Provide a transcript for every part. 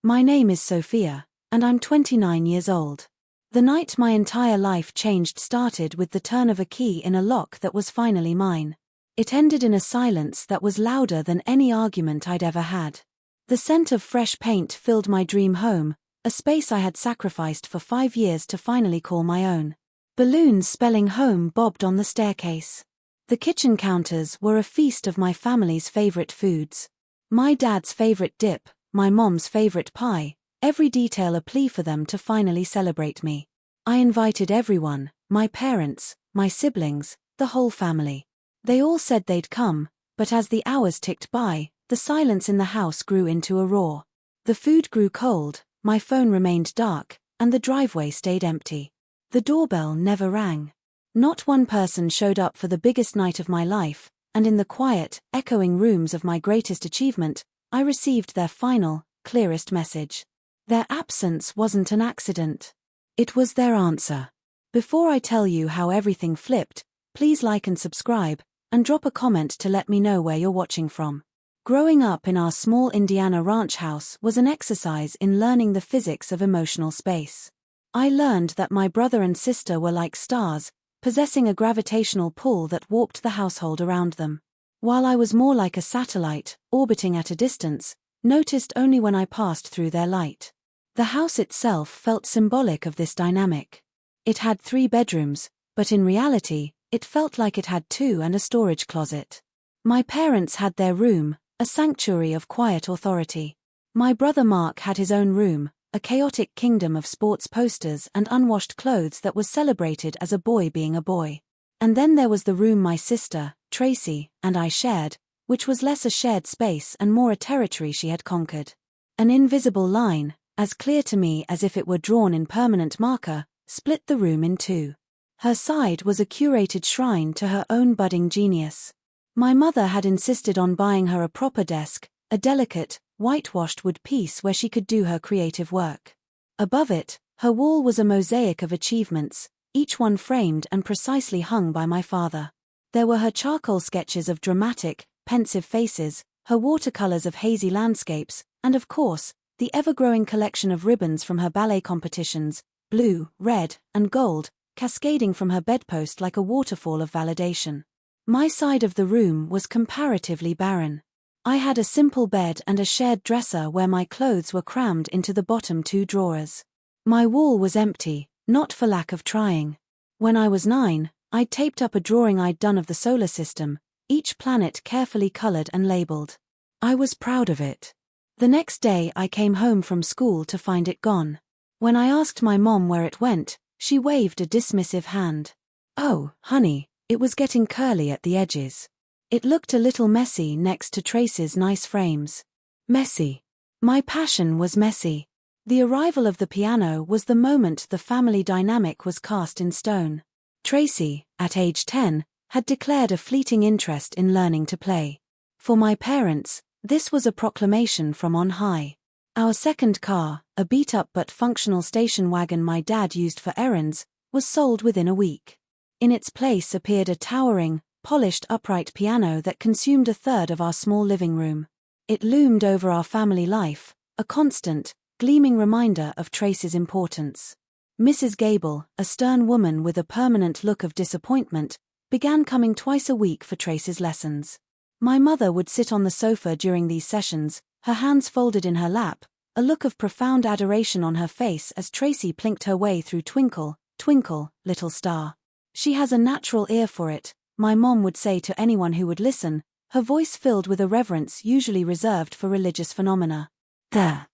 My name is Sophia, and I'm 29 years old. The night my entire life changed started with the turn of a key in a lock that was finally mine. It ended in a silence that was louder than any argument I'd ever had. The scent of fresh paint filled my dream home, a space I had sacrificed for 5 years to finally call my own. Balloons spelling home bobbed on the staircase. The kitchen counters were a feast of my family's favorite foods. My dad's favorite dip, my mom's favorite pie, every detail a plea for them to finally celebrate me. I invited everyone, my parents, my siblings, the whole family. They all said they'd come, but as the hours ticked by, the silence in the house grew into a roar. The food grew cold, my phone remained dark, and the driveway stayed empty. The doorbell never rang. Not one person showed up for the biggest night of my life, and in the quiet, echoing rooms of my greatest achievement, I received their final, clearest message. Their absence wasn't an accident. It was their answer. Before I tell you how everything flipped, please like and subscribe, and drop a comment to let me know where you're watching from. Growing up in our small Indiana ranch house was an exercise in learning the physics of emotional space. I learned that my brother and sister were like stars, possessing a gravitational pull that warped the household around them. While I was more like a satellite, orbiting at a distance, noticed only when I passed through their light. The house itself felt symbolic of this dynamic. It had 3 bedrooms, but in reality, it felt like it had 2 and a storage closet. My parents had their room, a sanctuary of quiet authority. My brother Mark had his own room, a chaotic kingdom of sports posters and unwashed clothes that was celebrated as a boy being a boy. And then there was the room my sister, Tracy, and I shared, which was less a shared space and more a territory she had conquered. An invisible line, as clear to me as if it were drawn in permanent marker, split the room in 2. Her side was a curated shrine to her own budding genius. My mother had insisted on buying her a proper desk, a delicate, whitewashed wood piece where she could do her creative work. Above it, her wall was a mosaic of achievements, each one framed and precisely hung by my father. There were her charcoal sketches of dramatic, pensive faces, her watercolors of hazy landscapes, and of course, the ever-growing collection of ribbons from her ballet competitions, blue, red, and gold, cascading from her bedpost like a waterfall of validation. My side of the room was comparatively barren. I had a simple bed and a shared dresser where my clothes were crammed into the bottom 2 drawers. My wall was empty, not for lack of trying. When I was 9, I'd taped up a drawing I'd done of the solar system, each planet carefully colored and labeled. I was proud of it. The next day I came home from school to find it gone. When I asked my mom where it went, she waved a dismissive hand. "Oh, honey, it was getting curly at the edges. It looked a little messy next to Tracy's nice frames." Messy. My passion was messy. The arrival of the piano was the moment the family dynamic was cast in stone. Tracy, at age 10, had declared a fleeting interest in learning to play. For my parents, this was a proclamation from on high. Our second car, a beat-up but functional station wagon my dad used for errands, was sold within a week. In its place appeared a towering, polished upright piano that consumed a third of our small living room. It loomed over our family life, a constant, gleaming reminder of Tracy's importance. Mrs. Gable, a stern woman with a permanent look of disappointment, began coming twice a week for Tracy's lessons. My mother would sit on the sofa during these sessions, her hands folded in her lap, a look of profound adoration on her face as Tracy plinked her way through Twinkle, Twinkle, Little Star. "She has a natural ear for it," my mom would say to anyone who would listen, her voice filled with a reverence usually reserved for religious phenomena. The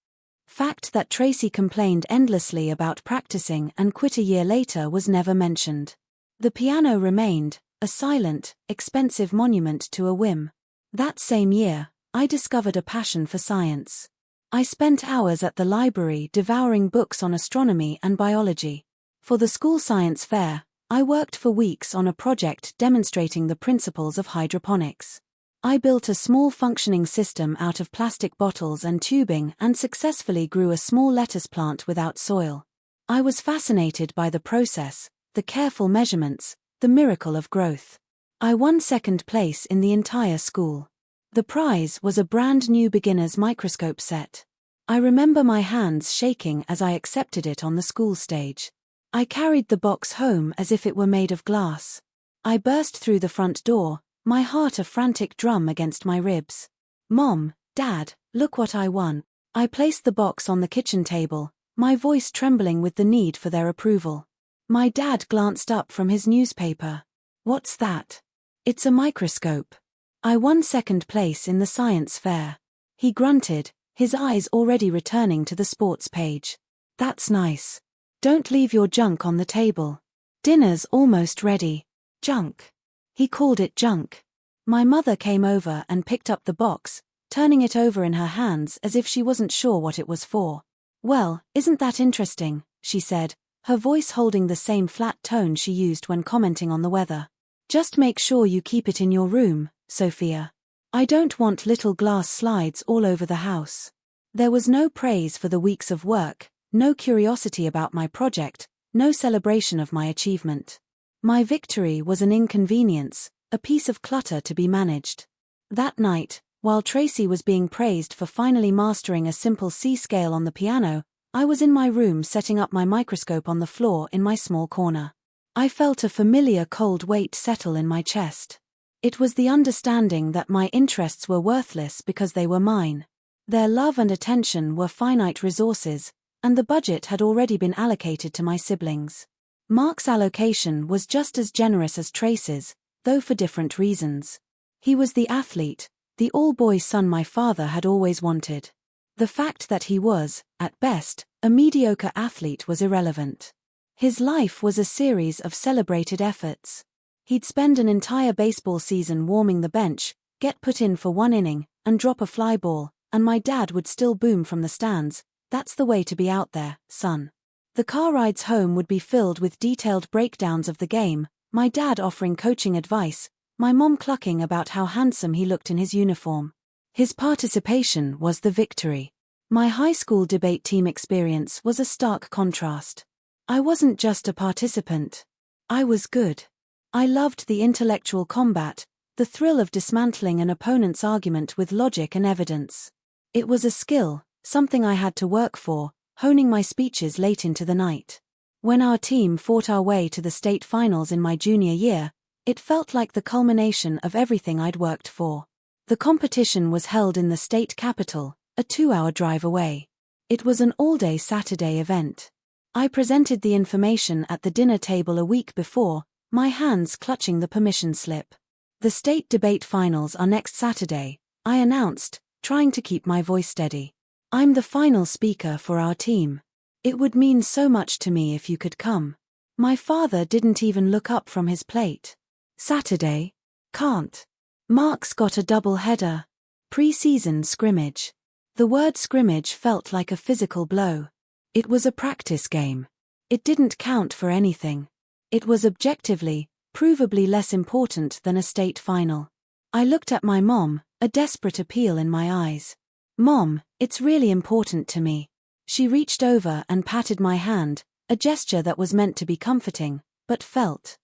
fact that Tracy complained endlessly about practicing and quit a year later was never mentioned. The piano remained, a silent, expensive monument to a whim. That same year, I discovered a passion for science. I spent hours at the library devouring books on astronomy and biology. For the school science fair, I worked for weeks on a project demonstrating the principles of hydroponics. I built a small functioning system out of plastic bottles and tubing and successfully grew a small lettuce plant without soil. I was fascinated by the process, the careful measurements, the miracle of growth. I won second place in the entire school. The prize was a brand new beginner's microscope set. I remember my hands shaking as I accepted it on the school stage. I carried the box home as if it were made of glass. I burst through the front door, my heart a frantic drum against my ribs. Mom, Dad, look what I won. I placed the box on the kitchen table, my voice trembling with the need for their approval. My dad glanced up from his newspaper. What's that? It's a microscope. I won second place in the science fair. He grunted, his eyes already returning to the sports page. That's nice. Don't leave your junk on the table. Dinner's almost ready. Junk. He called it junk. My mother came over and picked up the box, turning it over in her hands as if she wasn't sure what it was for. Well, isn't that interesting, she said, her voice holding the same flat tone she used when commenting on the weather. Just make sure you keep it in your room, Sophia. I don't want little glass slides all over the house. There was no praise for the weeks of work, no curiosity about my project, no celebration of my achievement. My victory was an inconvenience, a piece of clutter to be managed. That night, while Tracy was being praised for finally mastering a simple C scale on the piano, I was in my room setting up my microscope on the floor in my small corner. I felt a familiar cold weight settle in my chest. It was the understanding that my interests were worthless because they were mine. Their love and attention were finite resources, and the budget had already been allocated to my siblings. Mark's allocation was just as generous as Tracy's, though for different reasons. He was the athlete, the all-boy son my father had always wanted. The fact that he was, at best, a mediocre athlete was irrelevant. His life was a series of celebrated efforts. He'd spend an entire baseball season warming the bench, get put in for one inning, and drop a fly ball, and my dad would still boom from the stands, "That's the way to be out there, son." The car rides home would be filled with detailed breakdowns of the game, my dad offering coaching advice, my mom clucking about how handsome he looked in his uniform. His participation was the victory. My high school debate team experience was a stark contrast. I wasn't just a participant. I was good. I loved the intellectual combat, the thrill of dismantling an opponent's argument with logic and evidence. It was a skill, something I had to work for, honing my speeches late into the night. When our team fought our way to the state finals in my junior year, it felt like the culmination of everything I'd worked for. The competition was held in the state capital, a 2-hour drive away. It was an all-day Saturday event. I presented the information at the dinner table a week before, my hands clutching the permission slip. The state debate finals are next Saturday, I announced, trying to keep my voice steady. I'm the final speaker for our team. It would mean so much to me if you could come. My father didn't even look up from his plate. Saturday? Can't. Mark's got a double-header. Pre-season scrimmage. The word scrimmage felt like a physical blow. It was a practice game. It didn't count for anything. It was objectively, provably less important than a state final. I looked at my mom, a desperate appeal in my eyes. "Mom, it's really important to me." She reached over and patted my hand, a gesture that was meant to be comforting, but felt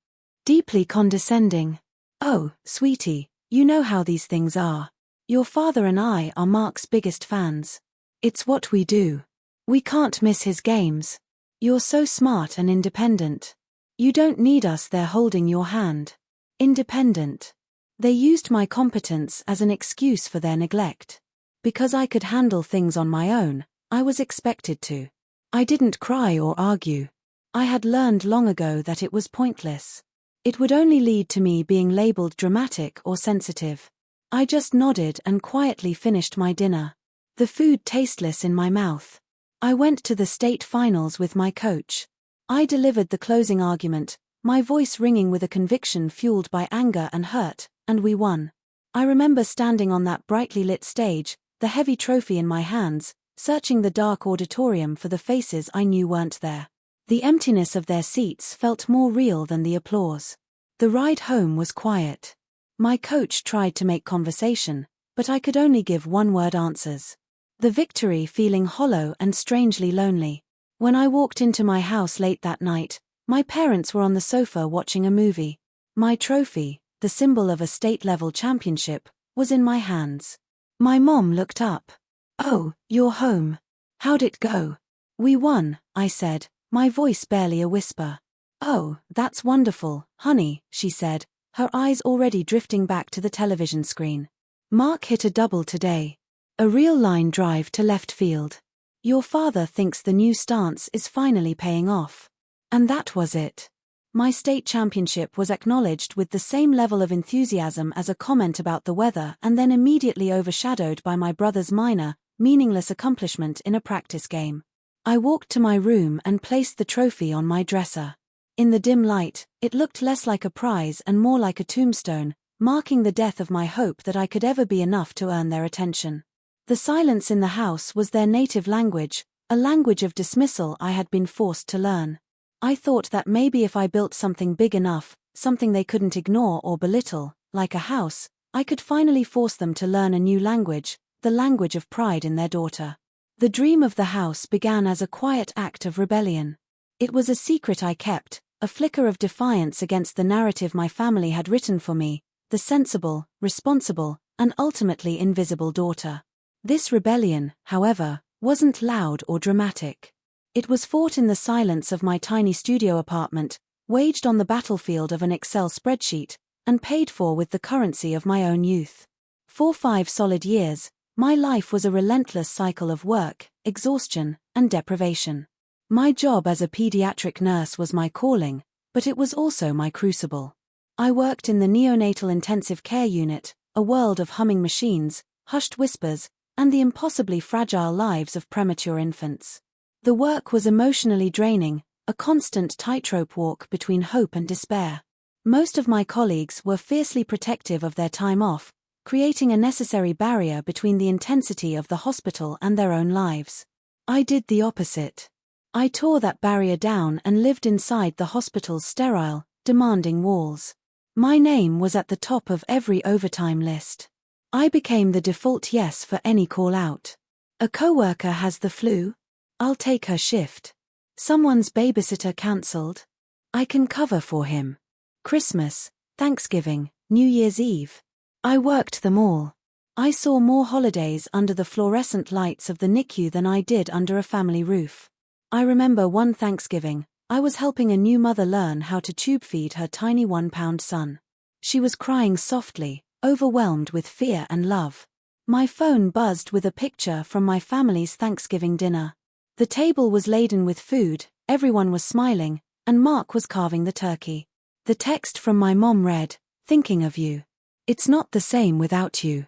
deeply condescending. "Oh, sweetie, you know how these things are. Your father and I are Mark's biggest fans. It's what we do. We can't miss his games. You're so smart and independent. You don't need us there holding your hand." Independent. They used my competence as an excuse for their neglect. Because I could handle things on my own, I was expected to. I didn't cry or argue. I had learned long ago that it was pointless. It would only lead to me being labeled dramatic or sensitive. I just nodded and quietly finished my dinner. The food tasteless in my mouth. I went to the state finals with my coach. I delivered the closing argument, my voice ringing with a conviction fueled by anger and hurt, and we won. I remember standing on that brightly lit stage, the heavy trophy in my hands, searching the dark auditorium for the faces I knew weren't there. The emptiness of their seats felt more real than the applause. The ride home was quiet. My coach tried to make conversation, but I could only give one-word answers. The victory feeling hollow and strangely lonely. When I walked into my house late that night, my parents were on the sofa watching a movie. My trophy, the symbol of a state-level championship, was in my hands. My mom looked up. "Oh, you're home. How'd it go? We won, I said, my voice barely a whisper. Oh, that's wonderful, honey, she said, her eyes already drifting back to the television screen. Mark hit a double today. A real line drive to left field. Your father thinks the new stance is finally paying off. And that was it. My state championship was acknowledged with the same level of enthusiasm as a comment about the weather and then immediately overshadowed by my brother's minor, meaningless accomplishment in a practice game. I walked to my room and placed the trophy on my dresser. In the dim light, it looked less like a prize and more like a tombstone, marking the death of my hope that I could ever be enough to earn their attention. The silence in the house was their native language, a language of dismissal I had been forced to learn. I thought that maybe if I built something big enough, something they couldn't ignore or belittle, like a house, I could finally force them to learn a new language, the language of pride in their daughter. The dream of the house began as a quiet act of rebellion. It was a secret I kept, a flicker of defiance against the narrative my family had written for me, the sensible, responsible, and ultimately invisible daughter. This rebellion, however, wasn't loud or dramatic. It was fought in the silence of my tiny studio apartment, waged on the battlefield of an Excel spreadsheet, and paid for with the currency of my own youth. For 5 solid years, my life was a relentless cycle of work, exhaustion, and deprivation. My job as a pediatric nurse was my calling, but it was also my crucible. I worked in the neonatal intensive care unit, a world of humming machines, hushed whispers, and the impossibly fragile lives of premature infants. The work was emotionally draining, a constant tightrope walk between hope and despair. Most of my colleagues were fiercely protective of their time off, creating a necessary barrier between the intensity of the hospital and their own lives. I did the opposite. I tore that barrier down and lived inside the hospital's sterile, demanding walls. My name was at the top of every overtime list. I became the default yes for any call-out. A coworker has the flu? I'll take her shift. Someone's babysitter cancelled? I can cover for him. Christmas, Thanksgiving, New Year's Eve. I worked them all. I saw more holidays under the fluorescent lights of the NICU than I did under a family roof. I remember one Thanksgiving, I was helping a new mother learn how to tube feed her tiny 1-pound son. She was crying softly, overwhelmed with fear and love. My phone buzzed with a picture from my family's Thanksgiving dinner. The table was laden with food, everyone was smiling, and Mark was carving the turkey. The text from my mom read, "Thinking of you. It's not the same without you.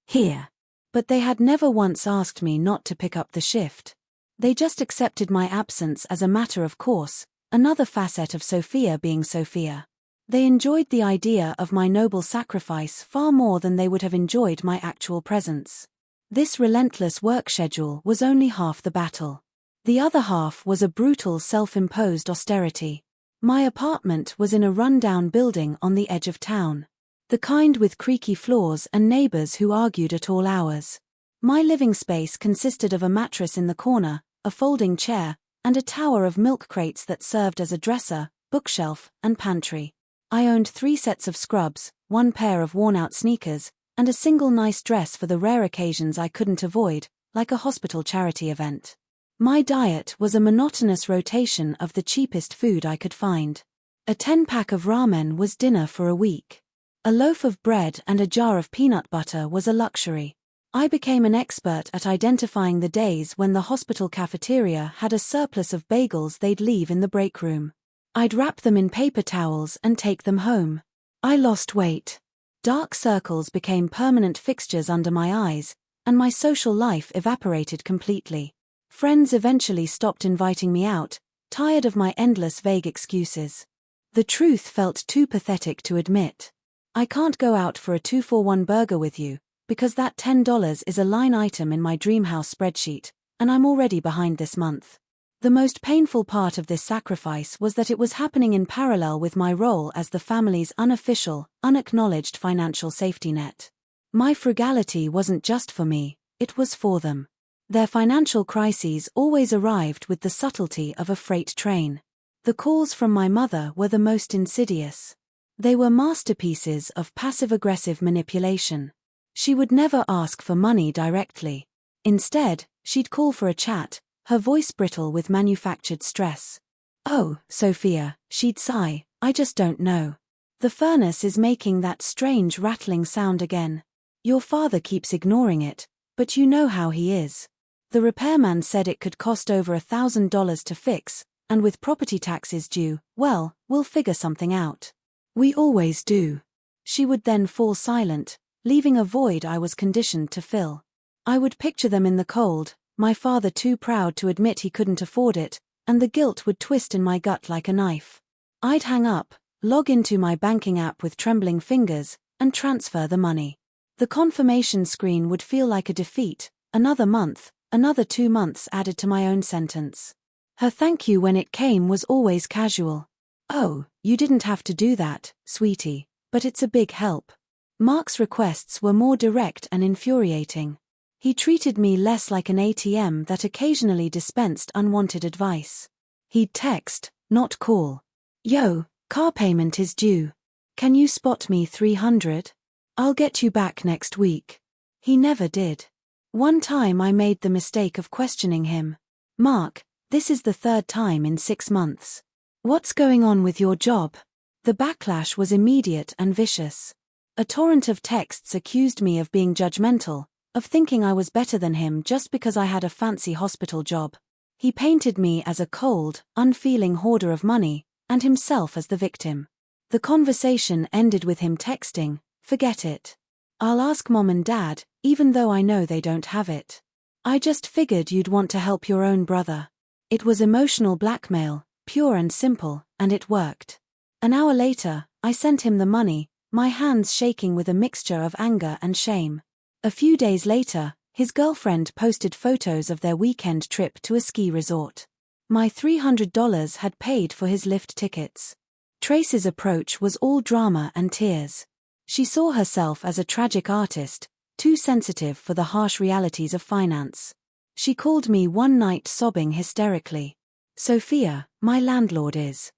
Here." But they had never once asked me not to pick up the shift. They just accepted my absence as a matter of course, another facet of Sophia being Sophia. They enjoyed the idea of my noble sacrifice far more than they would have enjoyed my actual presence. This relentless work schedule was only half the battle. The other half was a brutal self-imposed austerity. My apartment was in a run-down building on the edge of town. The kind with creaky floors and neighbors who argued at all hours. My living space consisted of a mattress in the corner, a folding chair, and a tower of milk crates that served as a dresser, bookshelf, and pantry. I owned 3 sets of scrubs, 1 pair of worn-out sneakers, and a single nice dress for the rare occasions I couldn't avoid, like a hospital charity event. My diet was a monotonous rotation of the cheapest food I could find. A 10-pack of ramen was dinner for a week. A loaf of bread and a jar of peanut butter was a luxury. I became an expert at identifying the days when the hospital cafeteria had a surplus of bagels they'd leave in the break room. I'd wrap them in paper towels and take them home. I lost weight. Dark circles became permanent fixtures under my eyes, and my social life evaporated completely. Friends eventually stopped inviting me out, tired of my endless vague excuses. The truth felt too pathetic to admit. I can't go out for a 2-for-1 burger with you, because that $10 is a line item in my Dreamhouse spreadsheet, and I'm already behind this month. The most painful part of this sacrifice was that it was happening in parallel with my role as the family's unofficial, unacknowledged financial safety net. My frugality wasn't just for me, it was for them. Their financial crises always arrived with the subtlety of a freight train. The calls from my mother were the most insidious. They were masterpieces of passive-aggressive manipulation. She would never ask for money directly. Instead, She'd call for a chat, her voice brittle with manufactured stress. "Oh, Sophia," she'd sigh, "I just don't know. The furnace is making that strange rattling sound again. Your father keeps ignoring it, but you know how he is. The repairman said it could cost over $1,000 to fix, and with property taxes due, well, we'll figure something out. We always do." She would then fall silent, leaving a void I was conditioned to fill. I would picture them in the cold, my father too proud to admit he couldn't afford it, and the guilt would twist in my gut like a knife. I'd hang up, log into my banking app with trembling fingers, and transfer the money. The confirmation screen would feel like a defeat, another month, another 2 months added to my own sentence. Her thank you when it came was always casual. "Oh, you didn't have to do that, sweetie, but it's a big help." Mark's requests were more direct and infuriating. He treated me less like an ATM that occasionally dispensed unwanted advice. He'd text, not call. "Yo, car payment is due. Can you spot me $300? I'll get you back next week." He never did. One time I made the mistake of questioning him. "Mark, this is the 3rd time in 6 months. What's going on with your job?" The backlash was immediate and vicious. A torrent of texts accused me of being judgmental, of thinking I was better than him just because I had a fancy hospital job. He painted me as a cold, unfeeling hoarder of money, and himself as the victim. The conversation ended with him texting, "Forget it. I'll ask Mom and Dad, even though I know they don't have it. I just figured you'd want to help your own brother." It was emotional blackmail, pure and simple, and it worked. An hour later, I sent him the money, my hands shaking with a mixture of anger and shame. A few days later, his girlfriend posted photos of their weekend trip to a ski resort. My $300 had paid for his lift tickets. Tracy's approach was all drama and tears. She saw herself as a tragic artist, too sensitive for the harsh realities of finance. She called me one night sobbing hysterically. "Sophia, my landlord is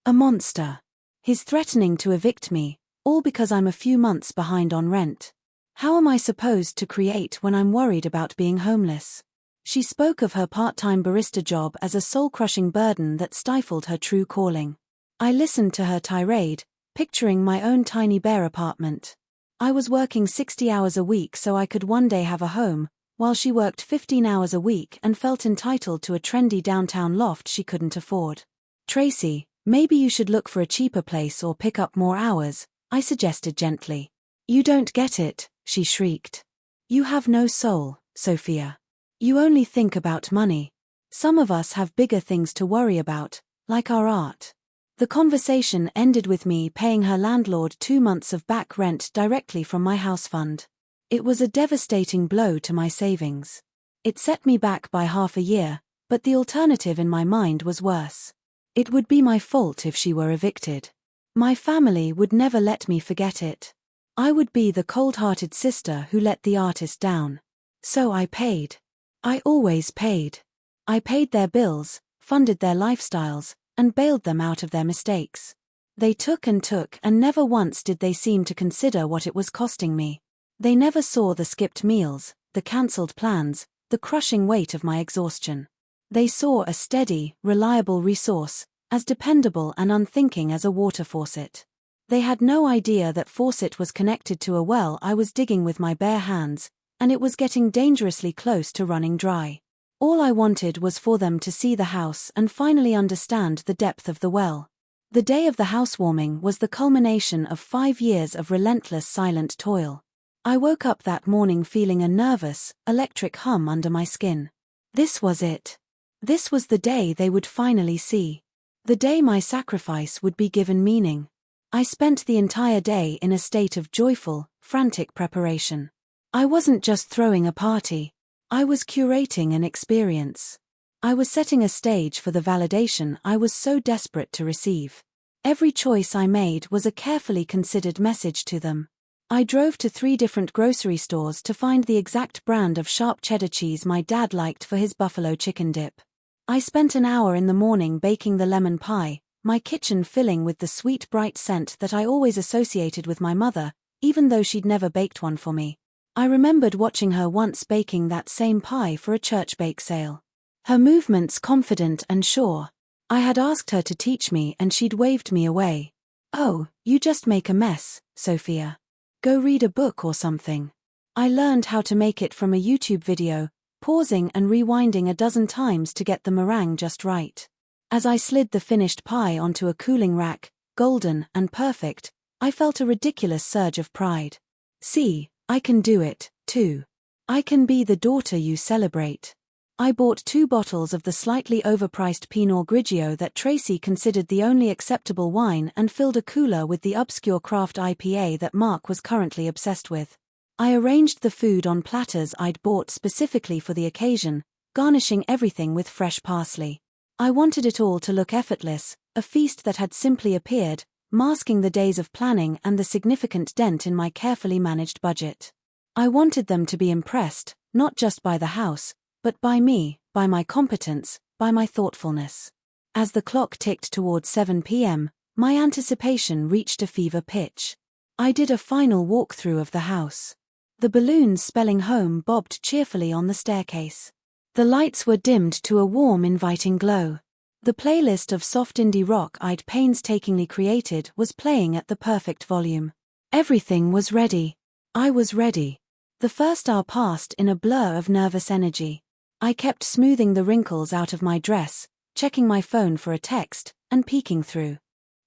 a monster. He's threatening to evict me, all because I'm a few months behind on rent. How am I supposed to create when I'm worried about being homeless?" She spoke of her part-time barista job as a soul-crushing burden that stifled her true calling. I listened to her tirade, picturing my own tiny bare apartment. I was working 60 hours a week so I could one day have a home, while she worked 15 hours a week and felt entitled to a trendy downtown loft she couldn't afford. "Tracy, maybe you should look for a cheaper place or pick up more hours," I suggested gently. "You don't get it," she shrieked. "You have no soul, Sophia. You only think about money. Some of us have bigger things to worry about, like our art." The conversation ended with me paying her landlord 2 months of back rent directly from my house fund. It was a devastating blow to my savings. It set me back by half a year, but the alternative in my mind was worse. It would be my fault if she were evicted. My family would never let me forget it. I would be the cold-hearted sister who let the artist down. So I paid. I always paid. I paid their bills, funded their lifestyles, and bailed them out of their mistakes. They took, and never once did they seem to consider what it was costing me. They never saw the skipped meals, the cancelled plans, the crushing weight of my exhaustion. They saw a steady, reliable resource, as dependable and unthinking as a water faucet. They had no idea that faucet was connected to a well I was digging with my bare hands, and it was getting dangerously close to running dry. All I wanted was for them to see the house and finally understand the depth of the well. The day of the housewarming was the culmination of 5 years of relentless silent toil. I woke up that morning feeling a nervous, electric hum under my skin. This was it. This was the day they would finally see. The day my sacrifice would be given meaning. I spent the entire day in a state of joyful, frantic preparation. I wasn't just throwing a party. I was curating an experience. I was setting a stage for the validation I was so desperate to receive. Every choice I made was a carefully considered message to them. I drove to 3 different grocery stores to find the exact brand of sharp cheddar cheese my dad liked for his buffalo chicken dip. I spent an hour in the morning baking the lemon pie, my kitchen filling with the sweet bright scent that I always associated with my mother, even though she'd never baked one for me. I remembered watching her once baking that same pie for a church bake sale. Her movements confident and sure. I had asked her to teach me and she'd waved me away. "Oh, you just make a mess, Sophia. Go read a book or something." I learned how to make it from a YouTube video, pausing and rewinding a dozen times to get the meringue just right. As I slid the finished pie onto a cooling rack, golden and perfect, I felt a ridiculous surge of pride. See, I can do it, too. I can be the daughter you celebrate. I bought 2 bottles of the slightly overpriced Pinot Grigio that Tracy considered the only acceptable wine and filled a cooler with the obscure craft IPA that Mark was currently obsessed with. I arranged the food on platters I'd bought specifically for the occasion, garnishing everything with fresh parsley. I wanted it all to look effortless, a feast that had simply appeared, masking the days of planning and the significant dent in my carefully managed budget. I wanted them to be impressed, not just by the house, but by me, by my competence, by my thoughtfulness. As the clock ticked towards 7 p.m., my anticipation reached a fever pitch. I did a final walkthrough of the house. The balloons spelling home bobbed cheerfully on the staircase. The lights were dimmed to a warm, inviting glow. The playlist of soft indie rock I'd painstakingly created was playing at the perfect volume. Everything was ready. I was ready. The first hour passed in a blur of nervous energy. I kept smoothing the wrinkles out of my dress, checking my phone for a text, and peeking through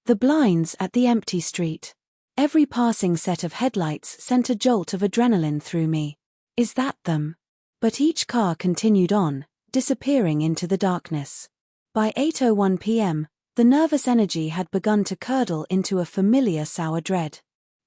the blinds at the empty street. Every passing set of headlights sent a jolt of adrenaline through me. Is that them? But each car continued on, disappearing into the darkness. By 8:01 p.m., the nervous energy had begun to curdle into a familiar sour dread.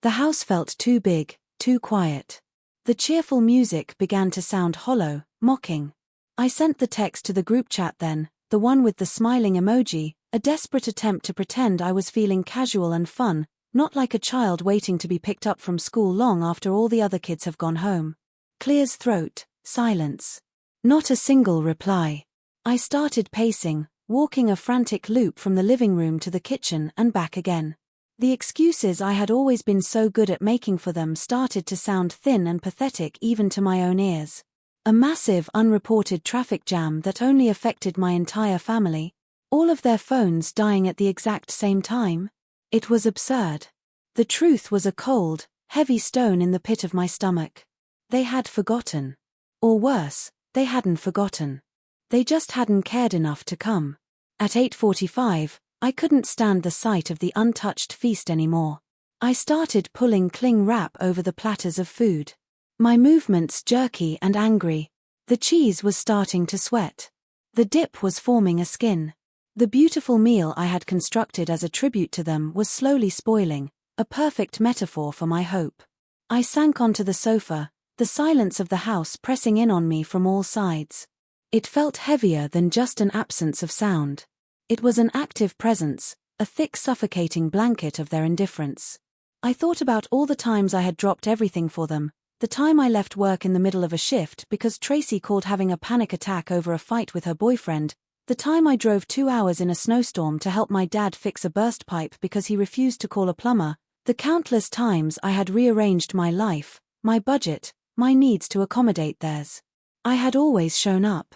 The house felt too big, too quiet. The cheerful music began to sound hollow, mocking. I sent the text to the group chat then, the one with the smiling emoji, a desperate attempt to pretend I was feeling casual and fun, not like a child waiting to be picked up from school long after all the other kids have gone home. Clear's throat, silence. Not a single reply. I started pacing, walking a frantic loop from the living room to the kitchen and back again. The excuses I had always been so good at making for them started to sound thin and pathetic even to my own ears. A massive unreported traffic jam that only affected my entire family. All of their phones dying at the exact same time. It was absurd. The truth was a cold, heavy stone in the pit of my stomach. They had forgotten. Or worse, they hadn't forgotten. They just hadn't cared enough to come. At 8:45, I couldn't stand the sight of the untouched feast anymore. I started pulling cling wrap over the platters of food. My movements jerky and angry. The cheese was starting to sweat. The dip was forming a skin. The beautiful meal I had constructed as a tribute to them was slowly spoiling, a perfect metaphor for my hope. I sank onto the sofa, the silence of the house pressing in on me from all sides. It felt heavier than just an absence of sound. It was an active presence, a thick suffocating blanket of their indifference. I thought about all the times I had dropped everything for them, the time I left work in the middle of a shift because Tracy called having a panic attack over a fight with her boyfriend, the time I drove 2 hours in a snowstorm to help my dad fix a burst pipe because he refused to call a plumber, the countless times I had rearranged my life, my budget, my needs to accommodate theirs. I had always shown up.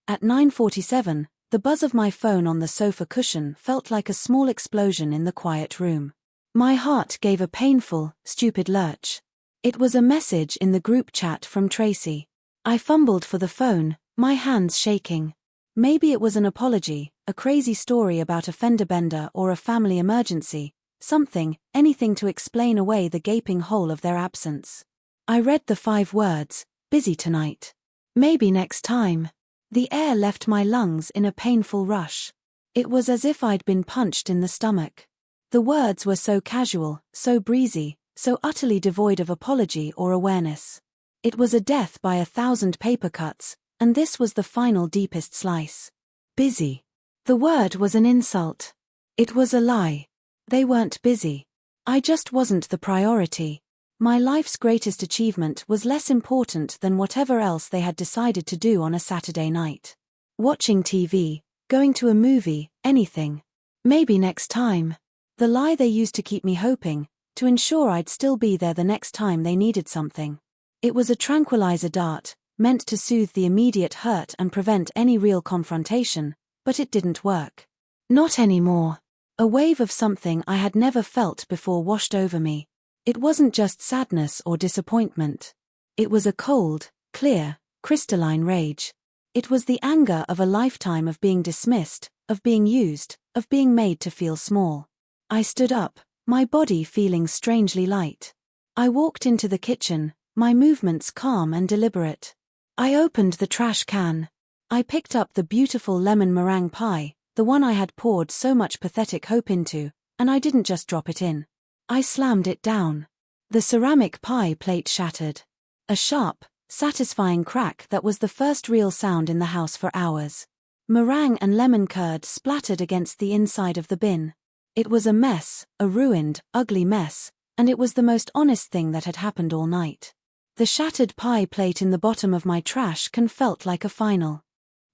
At 9:47, the buzz of my phone on the sofa cushion felt like a small explosion in the quiet room. My heart gave a painful, stupid lurch. It was a message in the group chat from Tracy. I fumbled for the phone, my hands shaking. Maybe it was an apology, a crazy story about a fender bender or a family emergency, something, anything to explain away the gaping hole of their absence. I read the 5 words, busy tonight. Maybe next time. The air left my lungs in a painful rush. It was as if I'd been punched in the stomach. The words were so casual, so breezy, so utterly devoid of apology or awareness. It was a death by 1,000 paper cuts, and this was the final deepest slice. Busy. The word was an insult. It was a lie. They weren't busy. I just wasn't the priority. My life's greatest achievement was less important than whatever else they had decided to do on a Saturday night. Watching TV, going to a movie, anything. Maybe next time. The lie they used to keep me hoping, to ensure I'd still be there the next time they needed something. It was a tranquilizer dart, meant to soothe the immediate hurt and prevent any real confrontation, but it didn't work. Not anymore. A wave of something I had never felt before washed over me. It wasn't just sadness or disappointment. It was a cold, clear, crystalline rage. It was the anger of a lifetime of being dismissed, of being used, of being made to feel small. I stood up, my body feeling strangely light. I walked into the kitchen, my movements calm and deliberate. I opened the trash can. I picked up the beautiful lemon meringue pie, the one I had poured so much pathetic hope into, and I didn't just drop it in. I slammed it down. The ceramic pie plate shattered. A sharp, satisfying crack that was the first real sound in the house for hours. Meringue and lemon curd splattered against the inside of the bin. It was a mess, a ruined, ugly mess, and it was the most honest thing that had happened all night. The shattered pie plate in the bottom of my trash can felt like a final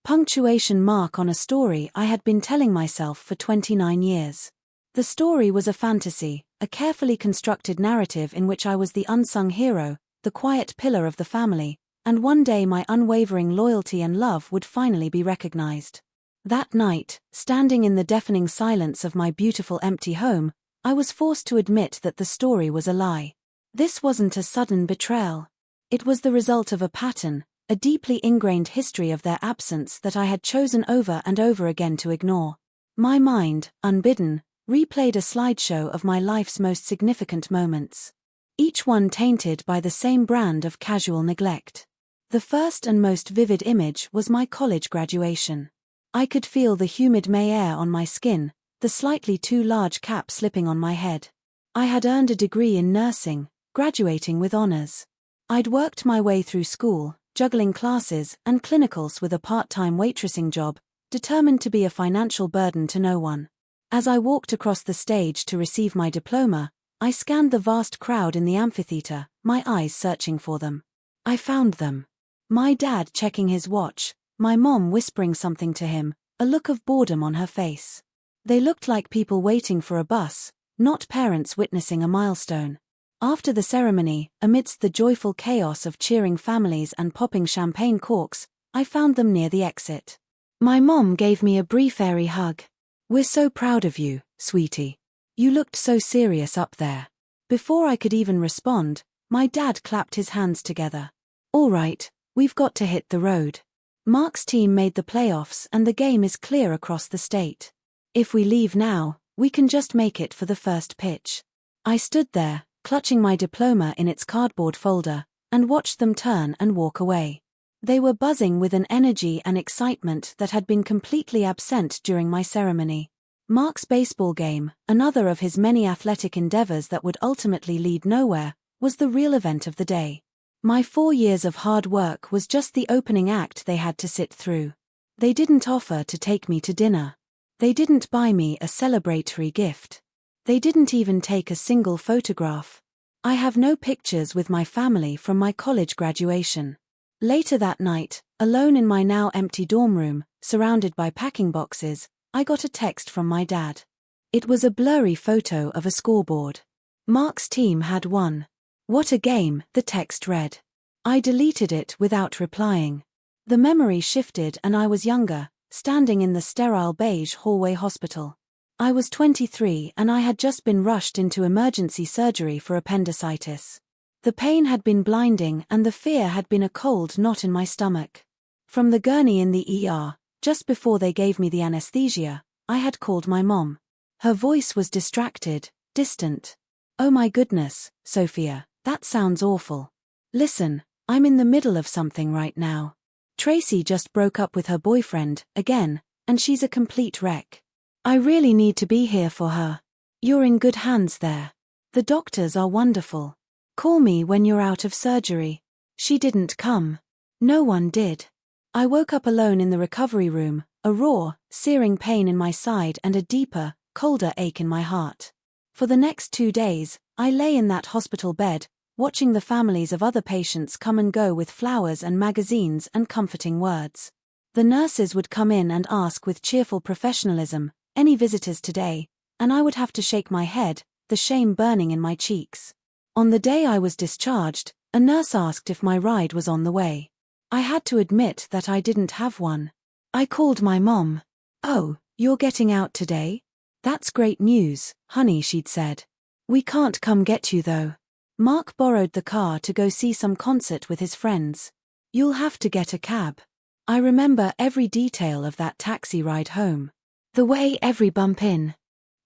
punctuation mark on a story I had been telling myself for 29 years. The story was a fantasy, a carefully constructed narrative in which I was the unsung hero, the quiet pillar of the family, and one day my unwavering loyalty and love would finally be recognized. That night, standing in the deafening silence of my beautiful empty home, I was forced to admit that the story was a lie. This wasn't a sudden betrayal. It was the result of a pattern, a deeply ingrained history of their absence that I had chosen over and over again to ignore. My mind, unbidden, replayed a slideshow of my life's most significant moments. Each one tainted by the same brand of casual neglect. The first and most vivid image was my college graduation. I could feel the humid May air on my skin, the slightly too large cap slipping on my head. I had earned a degree in nursing, graduating with honors. I'd worked my way through school, juggling classes and clinicals with a part-time waitressing job, determined to be a financial burden to no one. As I walked across the stage to receive my diploma, I scanned the vast crowd in the amphitheater, my eyes searching for them. I found them. My dad checking his watch, my mom whispering something to him, a look of boredom on her face. They looked like people waiting for a bus, not parents witnessing a milestone. After the ceremony, amidst the joyful chaos of cheering families and popping champagne corks, I found them near the exit. My mom gave me a brief airy hug. "We're so proud of you, sweetie. You looked so serious up there." Before I could even respond, my dad clapped his hands together. "All right, we've got to hit the road. Mark's team made the playoffs and the game is clear across the state. If we leave now, we can just make it for the first pitch." I stood there, clutching my diploma in its cardboard folder, and watched them turn and walk away. They were buzzing with an energy and excitement that had been completely absent during my ceremony. Mark's baseball game, another of his many athletic endeavors that would ultimately lead nowhere, was the real event of the day. My 4 years of hard work was just the opening act they had to sit through. They didn't offer to take me to dinner. They didn't buy me a celebratory gift. They didn't even take a single photograph. I have no pictures with my family from my college graduation. Later that night, alone in my now empty dorm room, surrounded by packing boxes, I got a text from my dad. It was a blurry photo of a scoreboard. Mark's team had won. "What a game," the text read. I deleted it without replying. The memory shifted and I was younger, standing in the sterile beige hallway hospital. I was 23 and I had just been rushed into emergency surgery for appendicitis. The pain had been blinding and the fear had been a cold knot in my stomach. From the gurney in the ER, just before they gave me the anesthesia, I had called my mom. Her voice was distracted, distant. "Oh my goodness, Sophia, that sounds awful. Listen, I'm in the middle of something right now. Tracy just broke up with her boyfriend, again, and she's a complete wreck. I really need to be here for her. You're in good hands there. The doctors are wonderful. Call me when you're out of surgery." She didn't come. No one did. I woke up alone in the recovery room, a raw, searing pain in my side and a deeper, colder ache in my heart. For the next 2 days, I lay in that hospital bed, watching the families of other patients come and go with flowers and magazines and comforting words. The nurses would come in and ask with cheerful professionalism, "Any visitors today?" and I would have to shake my head, the shame burning in my cheeks. On the day I was discharged, A nurse asked if my ride was on the way. I had to admit that I didn't have one. I called my mom. "Oh, you're getting out today? That's great news, honey," she'd said. "We can't come get you though. Mark borrowed the car to go see some concert with his friends. You'll have to get a cab." I remember every detail of that taxi ride home. The way every bump in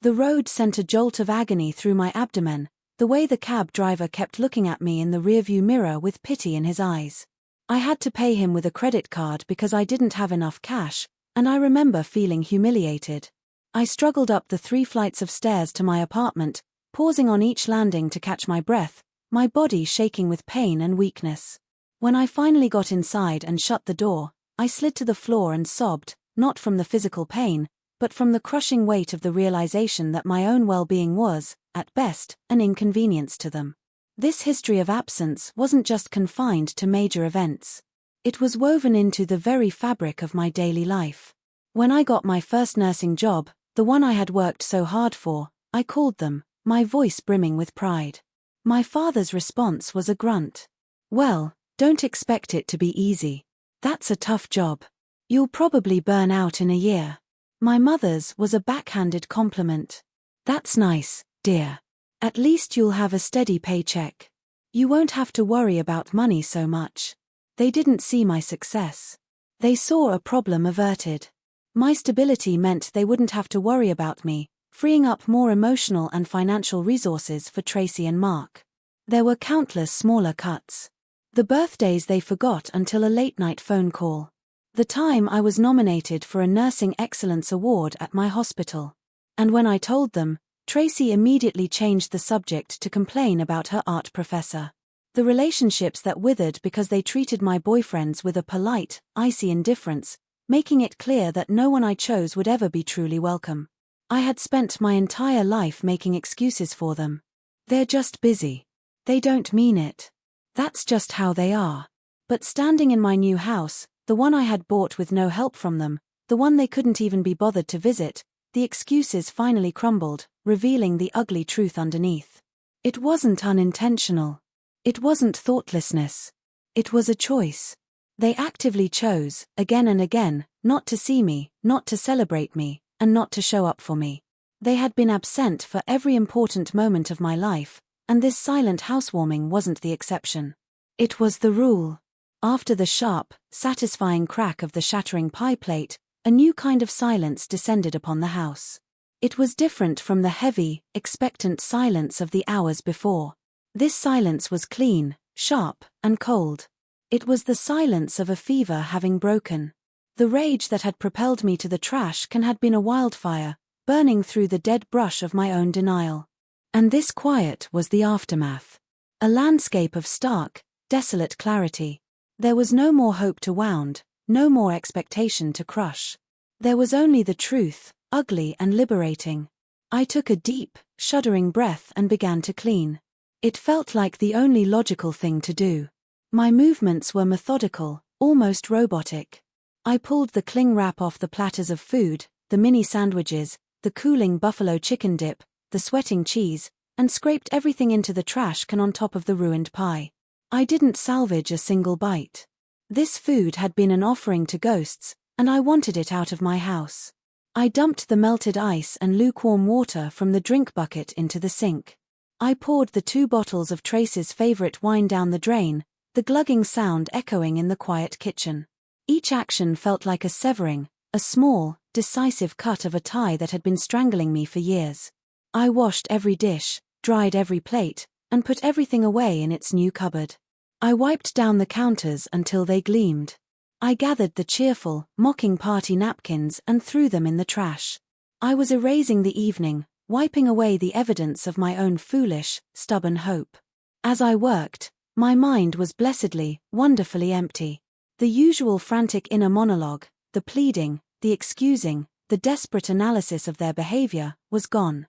the road sent a jolt of agony through my abdomen, the way the cab driver kept looking at me in the rearview mirror with pity in his eyes. I had to pay him with a credit card because I didn't have enough cash, and I remember feeling humiliated. I struggled up the 3 flights of stairs to my apartment, pausing on each landing to catch my breath, my body shaking with pain and weakness. When I finally got inside and shut the door, I slid to the floor and sobbed, not from the physical pain, but from the crushing weight of the realization that my own well-being was, at best, an inconvenience to them. This history of absence wasn't just confined to major events. It was woven into the very fabric of my daily life. When I got my first nursing job, the one I had worked so hard for, I called them, my voice brimming with pride. My father's response was a grunt. "Well, don't expect it to be easy. That's a tough job. You'll probably burn out in a year." My mother's was a backhanded compliment. "That's nice, dear. At least you'll have a steady paycheck. You won't have to worry about money so much." They didn't see my success. They saw a problem averted. My stability meant they wouldn't have to worry about me, freeing up more emotional and financial resources for Tracy and Mark. There were countless smaller cuts. The birthdays they forgot until a late-night phone call. The time I was nominated for a Nursing Excellence Award at my hospital. And when I told them, Tracy immediately changed the subject to complain about her art professor. The relationships that withered because they treated my boyfriends with a polite, icy indifference, making it clear that no one I chose would ever be truly welcome. I had spent my entire life making excuses for them. "They're just busy. They don't mean it. That's just how they are." But standing in my new house, the one I had bought with no help from them, the one they couldn't even be bothered to visit, the excuses finally crumbled, revealing the ugly truth underneath. It wasn't unintentional. It wasn't thoughtlessness. It was a choice. They actively chose, again and again, not to see me, not to celebrate me, and not to show up for me. They had been absent for every important moment of my life, and this silent housewarming wasn't the exception. It was the rule. After the sharp, satisfying crack of the shattering pie plate, a new kind of silence descended upon the house. It was different from the heavy, expectant silence of the hours before. This silence was clean, sharp, and cold. It was the silence of a fever having broken. The rage that had propelled me to the trash can had been a wildfire, burning through the dead brush of my own denial. And this quiet was the aftermath. A landscape of stark, desolate clarity. There was no more hope to wound, no more expectation to crush. There was only the truth, ugly and liberating. I took a deep, shuddering breath and began to clean. It felt like the only logical thing to do. My movements were methodical, almost robotic. I pulled the cling wrap off the platters of food, the mini sandwiches, the cooling buffalo chicken dip, the sweating cheese, and scraped everything into the trash can on top of the ruined pie. I didn't salvage a single bite. This food had been an offering to ghosts, and I wanted it out of my house. I dumped the melted ice and lukewarm water from the drink bucket into the sink. I poured the 2 bottles of Tracy's favorite wine down the drain, the glugging sound echoing in the quiet kitchen. Each action felt like a severing, a small, decisive cut of a tie that had been strangling me for years. I washed every dish, dried every plate, and put everything away in its new cupboard. I wiped down the counters until they gleamed. I gathered the cheerful, mocking party napkins and threw them in the trash. I was erasing the evening, wiping away the evidence of my own foolish, stubborn hope. As I worked, my mind was blessedly, wonderfully empty. The usual frantic inner monologue, the pleading, the excusing, the desperate analysis of their behavior, was gone.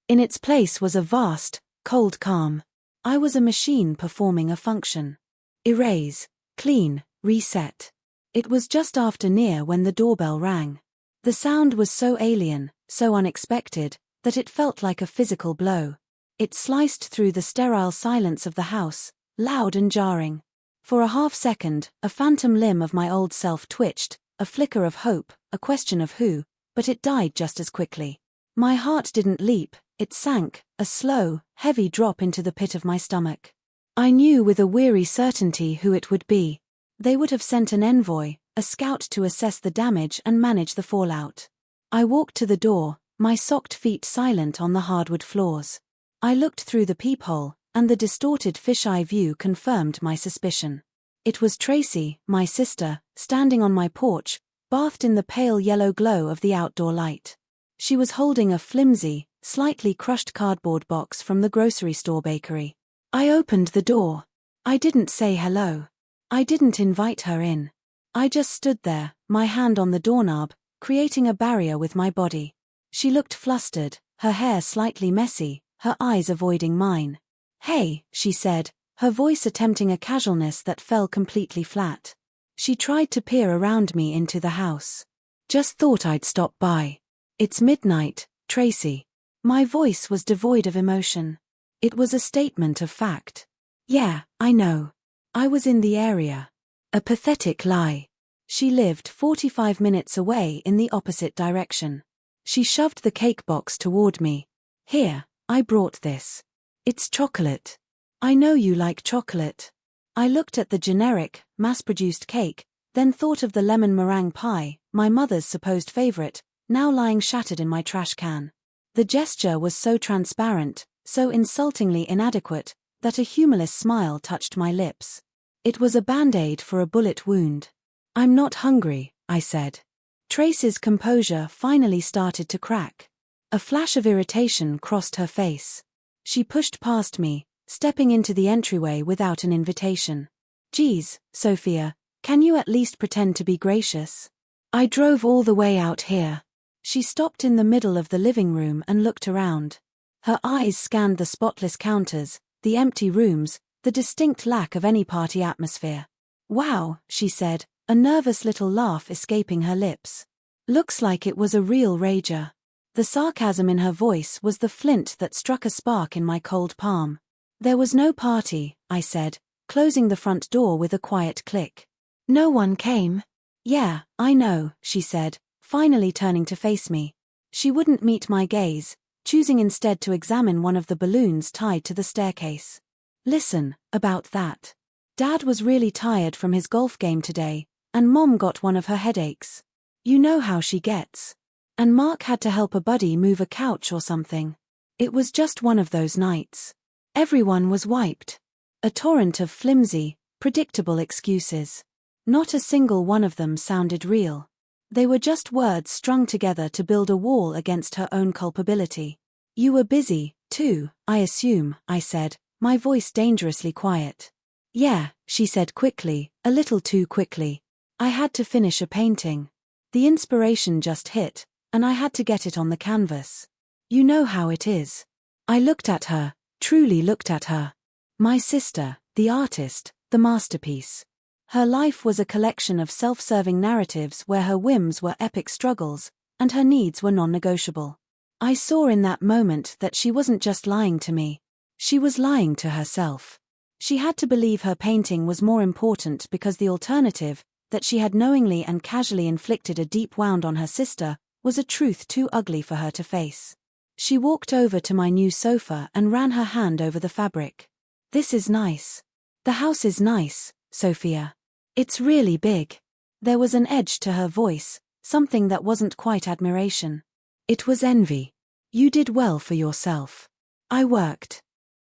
In its place was a vast, cold calm. I was a machine performing a function. Erase, clean, reset. It was just after near when the doorbell rang. The sound was so alien, so unexpected, that it felt like a physical blow. It sliced through the sterile silence of the house, loud and jarring. For a half-second, a phantom limb of my old self twitched, a flicker of hope, a question of who, but it died just as quickly. My heart didn't leap, it sank, a slow, heavy drop into the pit of my stomach. I knew with a weary certainty who it would be. They would have sent an envoy, a scout to assess the damage and manage the fallout. I walked to the door, my socked feet silent on the hardwood floors. I looked through the peephole, and the distorted fisheye view confirmed my suspicion. It was Tracy, my sister, standing on my porch, bathed in the pale yellow glow of the outdoor light. She was holding a flimsy, slightly crushed cardboard box from the grocery store bakery. I opened the door. I didn't say hello. I didn't invite her in. I just stood there, my hand on the doorknob, creating a barrier with my body. She looked flustered, her hair slightly messy, her eyes avoiding mine. "Hey," she said, her voice attempting a casualness that fell completely flat. She tried to peer around me into the house. "Just thought I'd stop by. It's midnight, Tracy." My voice was devoid of emotion. It was a statement of fact. "Yeah, I know. I was in the area." A pathetic lie. She lived 45 minutes away in the opposite direction. She shoved the cake box toward me. "Here, I brought this. It's chocolate. I know you like chocolate." I looked at the generic, mass-produced cake, then thought of the lemon meringue pie, my mother's supposed favorite, now lying shattered in my trash can. The gesture was so transparent, so insultingly inadequate, that a humorless smile touched my lips. It was a band-aid for a bullet wound. "I'm not hungry," I said. Tracy's composure finally started to crack. A flash of irritation crossed her face. She pushed past me, stepping into the entryway without an invitation. "Geez, Sophia, can you at least pretend to be gracious? I drove all the way out here." She stopped in the middle of the living room and looked around. Her eyes scanned the spotless counters, the empty rooms, the distinct lack of any party atmosphere. "Wow," she said, a nervous little laugh escaping her lips. "Looks like it was a real rager." The sarcasm in her voice was the flint that struck a spark in my cold palm. "There was no party," I said, closing the front door with a quiet click. "No one came." "Yeah, I know," she said, finally turning to face me. She wouldn't meet my gaze, choosing instead to examine one of the balloons tied to the staircase. "Listen, about that. Dad was really tired from his golf game today, and Mom got one of her headaches. You know how she gets. And Mark had to help a buddy move a couch or something. It was just one of those nights. Everyone was wiped." A torrent of flimsy, predictable excuses. Not a single one of them sounded real. They were just words strung together to build a wall against her own culpability. "You were busy, too, I assume," I said, my voice dangerously quiet. "Yeah," she said quickly, a little too quickly. "I had to finish a painting. The inspiration just hit, and I had to get it on the canvas. You know how it is." I looked at her, truly looked at her. My sister, the artist, the masterpiece. Her life was a collection of self-serving narratives where her whims were epic struggles, and her needs were non-negotiable. I saw in that moment that she wasn't just lying to me. She was lying to herself. She had to believe her painting was more important because the alternative, that she had knowingly and casually inflicted a deep wound on her sister, was a truth too ugly for her to face. She walked over to my new sofa and ran her hand over the fabric. "This is nice. The house is nice, Sophia. It's really big." There was an edge to her voice, something that wasn't quite admiration. It was envy. "You did well for yourself." "I worked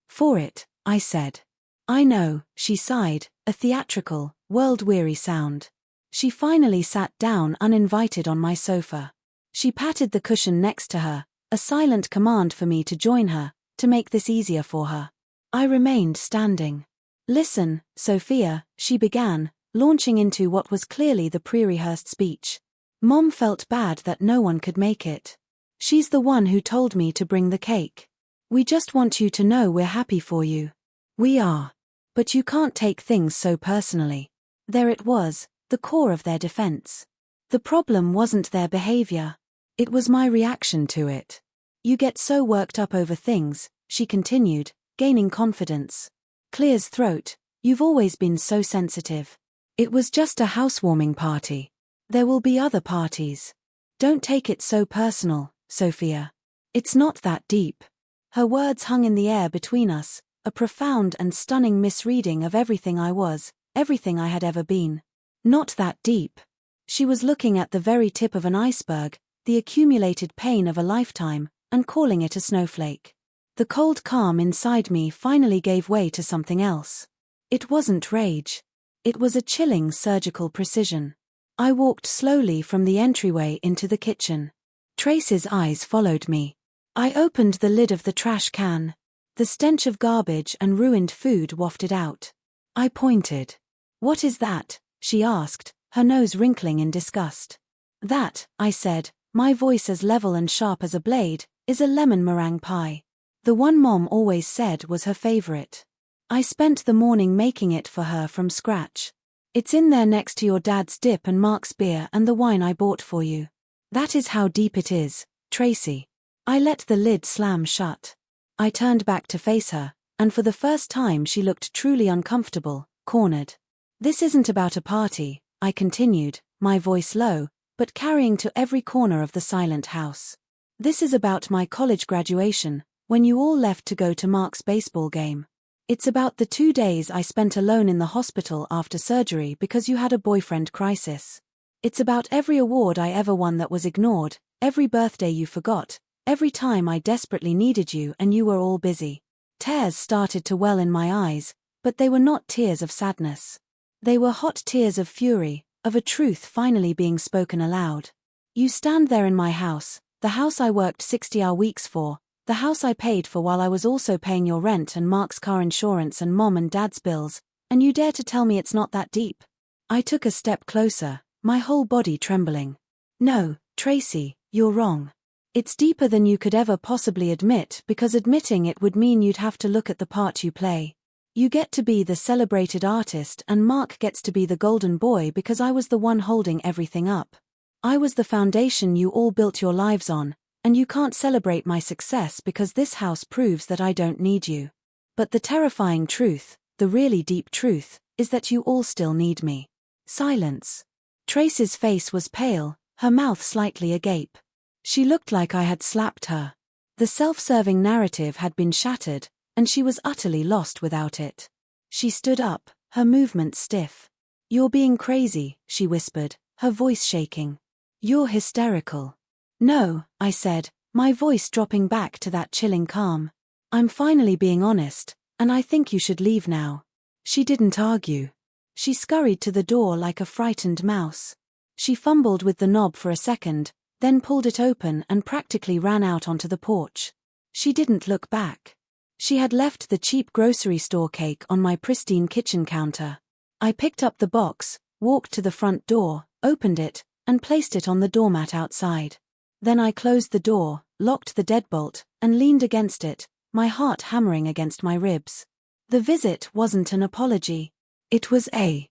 for it," I said. "I know," she sighed, a theatrical, world-weary sound. She finally sat down uninvited on my sofa. She patted the cushion next to her, a silent command for me to join her, to make this easier for her. I remained standing. "Listen, Sophia," she began, launching into what was clearly the pre-rehearsed speech. "Mom felt bad that no one could make it. She's the one who told me to bring the cake. We just want you to know we're happy for you. We are. But you can't take things so personally." There it was, the core of their defense. The problem wasn't their behavior. It was my reaction to it. "You get so worked up over things," she continued, gaining confidence. "Clears throat, You've always been so sensitive. It was just a housewarming party. There will be other parties. Don't take it so personal, Sophia. It's not that deep. Her words hung in the air between us, a profound and stunning misreading of everything I was, everything I had ever been. Not that deep. She was looking at the very tip of an iceberg, the accumulated pain of a lifetime, and calling it a snowflake. The cold calm inside me finally gave way to something else. It wasn't rage. It was a chilling surgical precision. I walked slowly from the entryway into the kitchen. Tracy's eyes followed me. I opened the lid of the trash can. The stench of garbage and ruined food wafted out. I pointed. "What is that?" she asked, her nose wrinkling in disgust. "That," I said, my voice as level and sharp as a blade, "is a lemon meringue pie. The one Mom always said was her favorite. I spent the morning making it for her from scratch. It's in there next to your dad's dip and Mark's beer and the wine I bought for you. That is how deep it is, Tracy." I let the lid slam shut. I turned back to face her, and for the first time she looked truly uncomfortable, cornered. "This isn't about a party," I continued, my voice low, but carrying to every corner of the silent house. "This is about my college graduation, when you all left to go to Mark's baseball game. It's about the 2 days I spent alone in the hospital after surgery because you had a boyfriend crisis. It's about every award I ever won that was ignored, every birthday you forgot, every time I desperately needed you and you were all busy." Tears started to well in my eyes, but they were not tears of sadness. They were hot tears of fury, of a truth finally being spoken aloud. "You stand there in my house, the house I worked 60-hour weeks for, the house I paid for while I was also paying your rent and Mark's car insurance and Mom and Dad's bills, and you dare to tell me it's not that deep?" I took a step closer, my whole body trembling. "No, Tracy, you're wrong. It's deeper than you could ever possibly admit because admitting it would mean you'd have to look at the part you play. You get to be the celebrated artist and Mark gets to be the golden boy because I was the one holding everything up. I was the foundation you all built your lives on, and you can't celebrate my success because this house proves that I don't need you. But the terrifying truth, the really deep truth, is that you all still need me." Silence. Tracy's face was pale, her mouth slightly agape. She looked like I had slapped her. The self-serving narrative had been shattered, and she was utterly lost without it. She stood up, her movements stiff. "You're being crazy," she whispered, her voice shaking. "You're hysterical." "No," I said, my voice dropping back to that chilling calm. "I'm finally being honest, and I think you should leave now." She didn't argue. She scurried to the door like a frightened mouse. She fumbled with the knob for a second, then pulled it open and practically ran out onto the porch. She didn't look back. She had left the cheap grocery store cake on my pristine kitchen counter. I picked up the box, walked to the front door, opened it, and placed it on the doormat outside. Then I closed the door, locked the deadbolt, and leaned against it, my heart hammering against my ribs. The visit wasn't an apology. It was a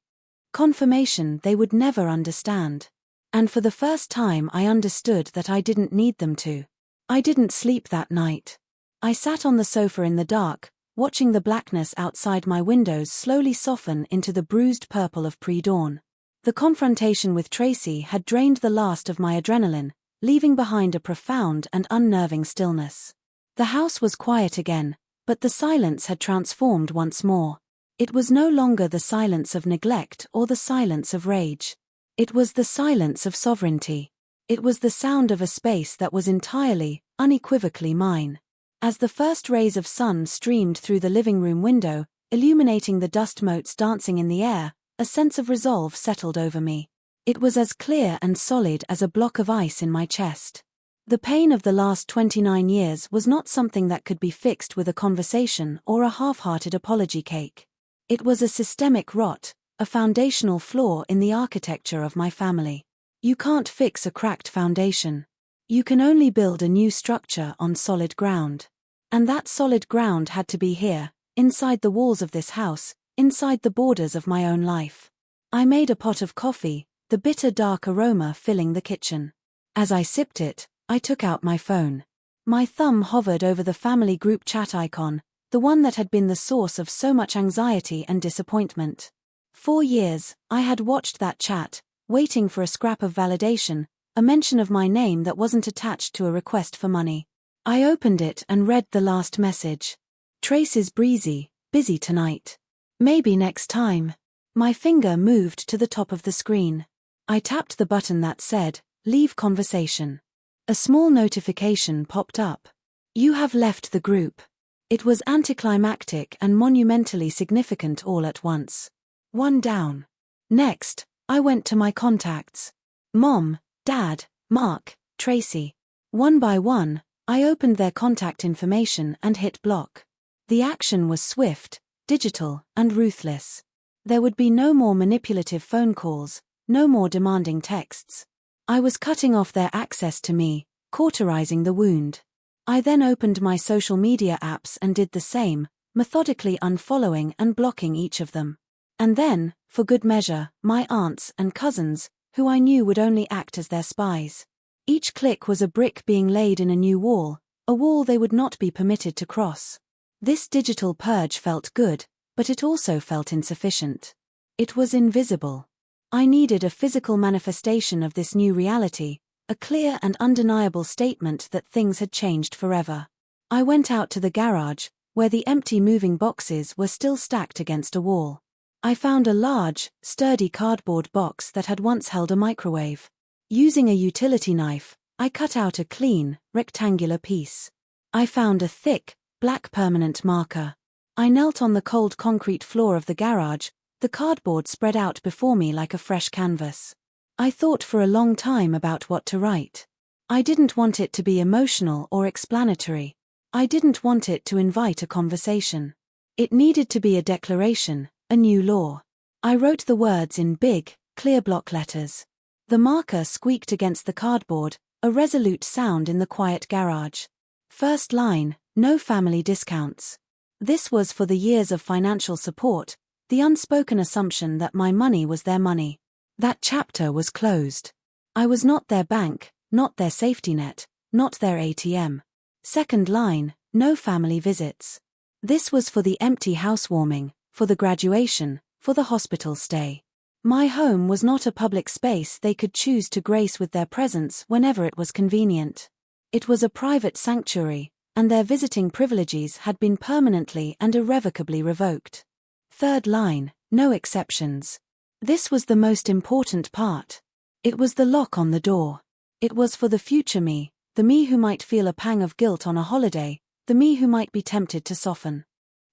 confirmation they would never understand. And for the first time I understood that I didn't need them to. I didn't sleep that night. I sat on the sofa in the dark, watching the blackness outside my windows slowly soften into the bruised purple of pre-dawn. The confrontation with Tracy had drained the last of my adrenaline, leaving behind a profound and unnerving stillness. The house was quiet again, but the silence had transformed once more. It was no longer the silence of neglect or the silence of rage. It was the silence of sovereignty. It was the sound of a space that was entirely, unequivocally mine. As the first rays of sun streamed through the living room window, illuminating the dust motes dancing in the air, a sense of resolve settled over me. It was as clear and solid as a block of ice in my chest. The pain of the last 29 years was not something that could be fixed with a conversation or a half-hearted apology cake. It was a systemic rot, a foundational flaw in the architecture of my family. You can't fix a cracked foundation. You can only build a new structure on solid ground. And that solid ground had to be here, inside the walls of this house, inside the borders of my own life. I made a pot of coffee, the bitter dark aroma filling the kitchen. As I sipped it, I took out my phone. My thumb hovered over the family group chat icon, the one that had been the source of so much anxiety and disappointment. 4 years, I had watched that chat, waiting for a scrap of validation, a mention of my name that wasn't attached to a request for money. I opened it and read the last message. Tracy's breezy, busy tonight. Maybe next time. My finger moved to the top of the screen. I tapped the button that said, Leave conversation. A small notification popped up. You have left the group. It was anticlimactic and monumentally significant all at once. 1 down. Next, I went to my contacts. Mom, Dad, Mark, Tracy. One by one, I opened their contact information and hit block. The action was swift, digital, and ruthless. There would be no more manipulative phone calls, no more demanding texts. I was cutting off their access to me, cauterizing the wound. I then opened my social media apps and did the same, methodically unfollowing and blocking each of them. And then, for good measure, my aunts and cousins, who I knew would only act as their spies. Each click was a brick being laid in a new wall, a wall they would not be permitted to cross. This digital purge felt good, but it also felt insufficient. It was invisible. I needed a physical manifestation of this new reality, a clear and undeniable statement that things had changed forever. I went out to the garage, where the empty moving boxes were still stacked against a wall. I found a large, sturdy cardboard box that had once held a microwave. Using a utility knife, I cut out a clean, rectangular piece. I found a thick, black permanent marker. I knelt on the cold concrete floor of the garage, the cardboard spread out before me like a fresh canvas. I thought for a long time about what to write. I didn't want it to be emotional or explanatory. I didn't want it to invite a conversation. It needed to be a declaration, a new law. I wrote the words in big, clear block letters. The marker squeaked against the cardboard, a resolute sound in the quiet garage. First line, no family discounts. This was for the years of financial support, the unspoken assumption that my money was their money. That chapter was closed. I was not their bank, not their safety net, not their ATM. Second line, no family visits. This was for the empty housewarming, for the graduation, for the hospital stay. My home was not a public space they could choose to grace with their presence whenever it was convenient. It was a private sanctuary, and their visiting privileges had been permanently and irrevocably revoked. Third line, no exceptions. This was the most important part. It was the lock on the door. It was for the future me, the me who might feel a pang of guilt on a holiday, the me who might be tempted to soften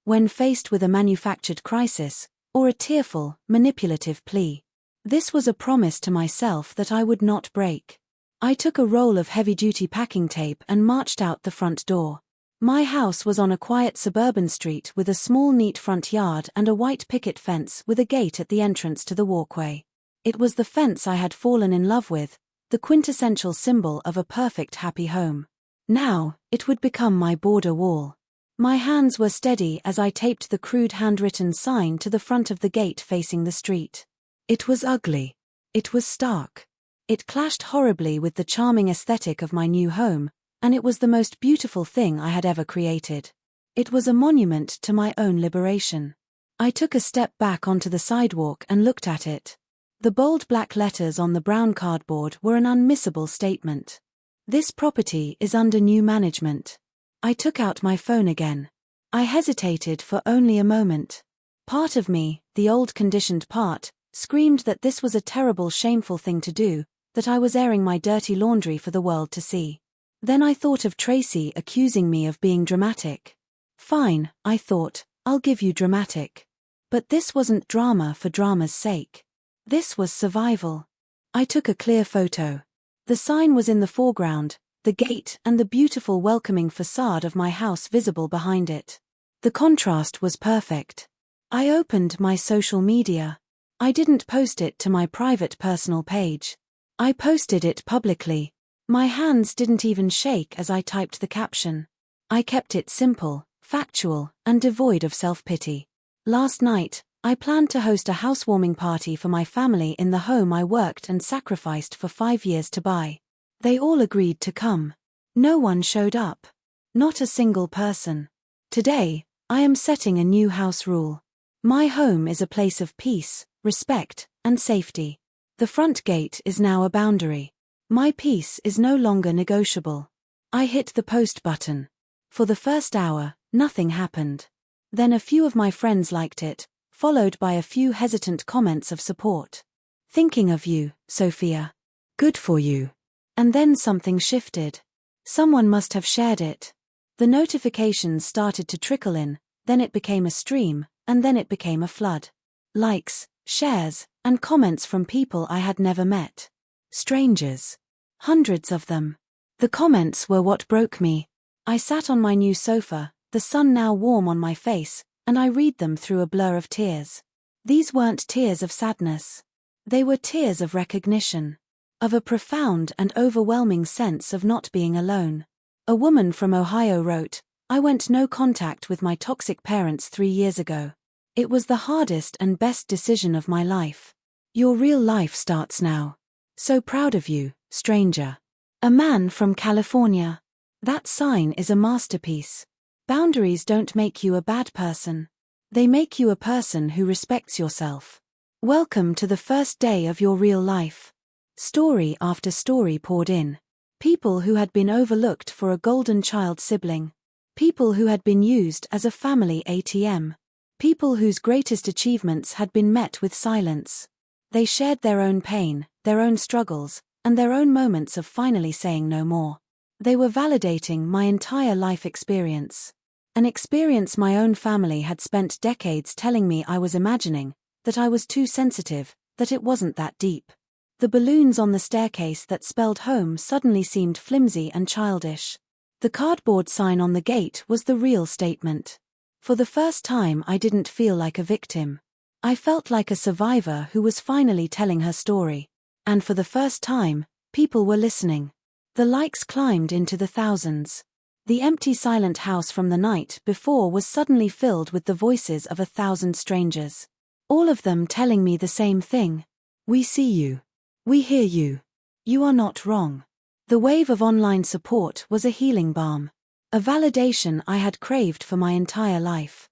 when faced with a manufactured crisis, or a tearful, manipulative plea. This was a promise to myself that I would not break. I took a roll of heavy-duty packing tape and marched out the front door. My house was on a quiet suburban street with a small neat front yard and a white picket fence with a gate at the entrance to the walkway. It was the fence I had fallen in love with, the quintessential symbol of a perfect happy home. Now, it would become my border wall. My hands were steady as I taped the crude handwritten sign to the front of the gate facing the street. It was ugly. It was stark. It clashed horribly with the charming aesthetic of my new home, and it was the most beautiful thing I had ever created. It was a monument to my own liberation. I took a step back onto the sidewalk and looked at it. The bold black letters on the brown cardboard were an unmissable statement. This property is under new management. I took out my phone again. I hesitated for only a moment. Part of me, the old conditioned part, screamed that this was a terrible, shameful thing to do, that I was airing my dirty laundry for the world to see. Then I thought of Tracy accusing me of being dramatic. Fine, I thought, I'll give you dramatic. But this wasn't drama for drama's sake. This was survival. I took a clear photo. The sign was in the foreground, the gate and the beautiful welcoming facade of my house visible behind it. The contrast was perfect. I opened my social media. I didn't post it to my private personal page. I posted it publicly. My hands didn't even shake as I typed the caption. I kept it simple, factual, and devoid of self-pity. Last night, I planned to host a housewarming party for my family in the home I worked and sacrificed for 5 years to buy. They all agreed to come. No one showed up. Not a single person. Today, I am setting a new house rule. My home is a place of peace, respect, and safety. The front gate is now a boundary. My peace is no longer negotiable. I hit the post button. For the first hour, nothing happened. Then a few of my friends liked it, followed by a few hesitant comments of support. Thinking of you, Sophia. Good for you. And then something shifted. Someone must have shared it. The notifications started to trickle in, then it became a stream, and then it became a flood. Likes, shares, and comments from people I had never met. Strangers. Hundreds of them. The comments were what broke me. I sat on my new sofa, the sun now warm on my face, and I read them through a blur of tears. These weren't tears of sadness. They were tears of recognition. Of a profound and overwhelming sense of not being alone. A woman from Ohio wrote, "I went no contact with my toxic parents 3 years ago. It was the hardest and best decision of my life. Your real life starts now. So proud of you, stranger." A man from California. That sign is a masterpiece. Boundaries don't make you a bad person. They make you a person who respects yourself. Welcome to the first day of your real life. Story after story poured in. People who had been overlooked for a golden child sibling. People who had been used as a family ATM. People whose greatest achievements had been met with silence. They shared their own pain, their own struggles, and their own moments of finally saying no more. They were validating my entire life experience. An experience my own family had spent decades telling me I was imagining, that I was too sensitive, that it wasn't that deep. The balloons on the staircase that spelled home suddenly seemed flimsy and childish. The cardboard sign on the gate was the real statement. For the first time I didn't feel like a victim. I felt like a survivor who was finally telling her story. And for the first time, people were listening. The likes climbed into the thousands. The empty silent house from the night before was suddenly filled with the voices of 1,000 strangers. All of them telling me the same thing. We see you. We hear you. You are not wrong. The wave of online support was a healing balm. A validation I had craved for my entire life.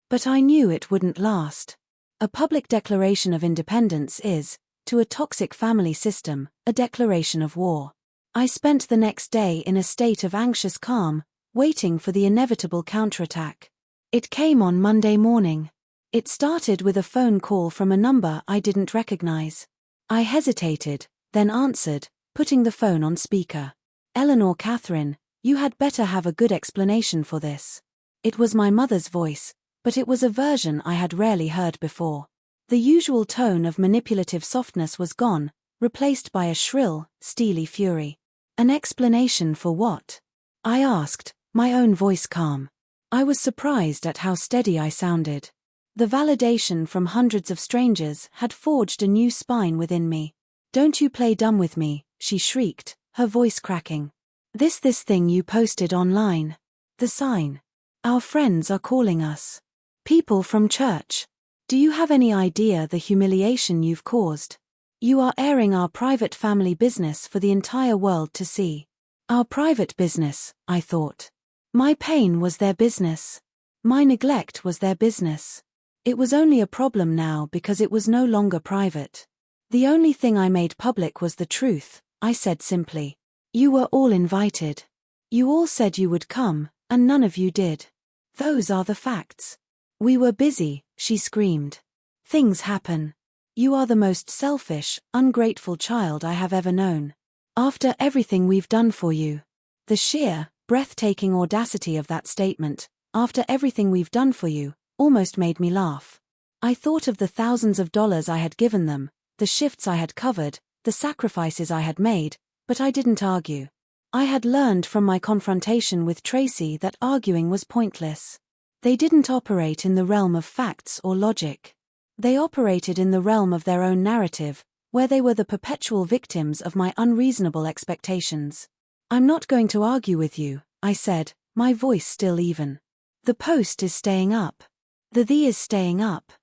But I knew it wouldn't last. A public declaration of independence is, to a toxic family system, a declaration of war. I spent the next day in a state of anxious calm, waiting for the inevitable counterattack. It came on Monday morning. It started with a phone call from a number I didn't recognize. I hesitated, then answered, putting the phone on speaker. "Eleanor Catherine, you had better have a good explanation for this." It was my mother's voice, but it was a version I had rarely heard before. The usual tone of manipulative softness was gone, replaced by a shrill, steely fury. An explanation for what? I asked, my own voice calm. I was surprised at how steady I sounded. The validation from hundreds of strangers had forged a new spine within me. "Don't you play dumb with me," she shrieked, her voice cracking. This thing you posted online. The sign. Our friends are calling us. People from church. Do you have any idea the humiliation you've caused? You are airing our private family business for the entire world to see." Our private business, I thought. My pain was their business. My neglect was their business. It was only a problem now because it was no longer private. "The only thing I made public was the truth," I said simply. "You were all invited. You all said you would come, and none of you did. Those are the facts." "We were busy," she screamed. "Things happen. You are the most selfish, ungrateful child I have ever known. After everything we've done for you." The sheer, breathtaking audacity of that statement, "after everything we've done for you," almost made me laugh. I thought of the thousands of dollars I had given them, the shifts I had covered, the sacrifices I had made, but I didn't argue. I had learned from my confrontation with Tracy that arguing was pointless. They didn't operate in the realm of facts or logic. They operated in the realm of their own narrative, where they were the perpetual victims of my unreasonable expectations. "I'm not going to argue with you," I said, my voice still even. "The post is staying up. The is staying up.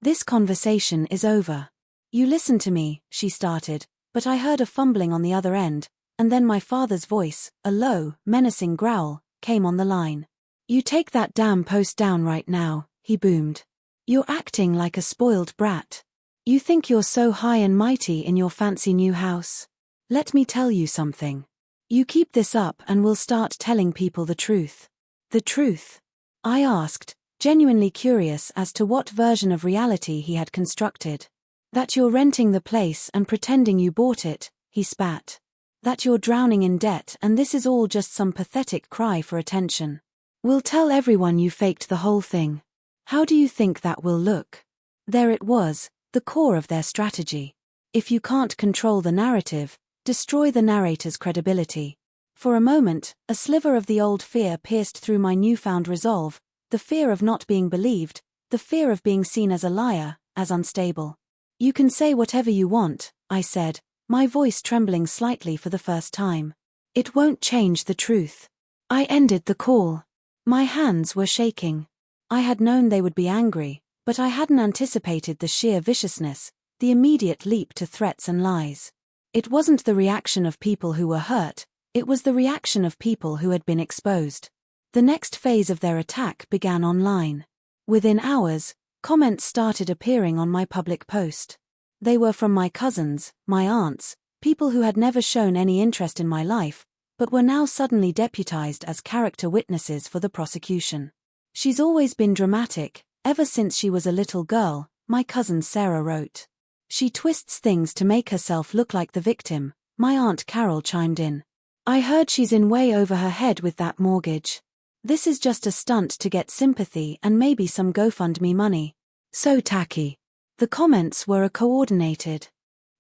This conversation is over. You listen to me," she started, but I heard a fumbling on the other end, and then my father's voice, a low, menacing growl, came on the line. "You take that damn post down right now," he boomed. "You're acting like a spoiled brat. You think you're so high and mighty in your fancy new house? Let me tell you something. You keep this up and we'll start telling people the truth." "The truth?" I asked, genuinely curious as to what version of reality he had constructed. "That you're renting the place and pretending you bought it," he spat. "That you're drowning in debt and this is all just some pathetic cry for attention. We'll tell everyone you faked the whole thing. How do you think that will look?" There it was, the core of their strategy. If you can't control the narrative, destroy the narrator's credibility. For a moment, a sliver of the old fear pierced through my newfound resolve, the fear of not being believed, the fear of being seen as a liar, as unstable. "You can say whatever you want," I said, my voice trembling slightly for the first time. "It won't change the truth." I ended the call. My hands were shaking. I had known they would be angry, but I hadn't anticipated the sheer viciousness, the immediate leap to threats and lies. It wasn't the reaction of people who were hurt, it was the reaction of people who had been exposed. The next phase of their attack began online. Within hours, comments started appearing on my public post. They were from my cousins, my aunts, people who had never shown any interest in my life, but were now suddenly deputized as character witnesses for the prosecution. "She's always been dramatic, ever since she was a little girl," my cousin Sarah wrote. "She twists things to make herself look like the victim," my Aunt Carol chimed in. "I heard she's in way over her head with that mortgage. This is just a stunt to get sympathy and maybe some GoFundMe money. So tacky." The comments were a coordinated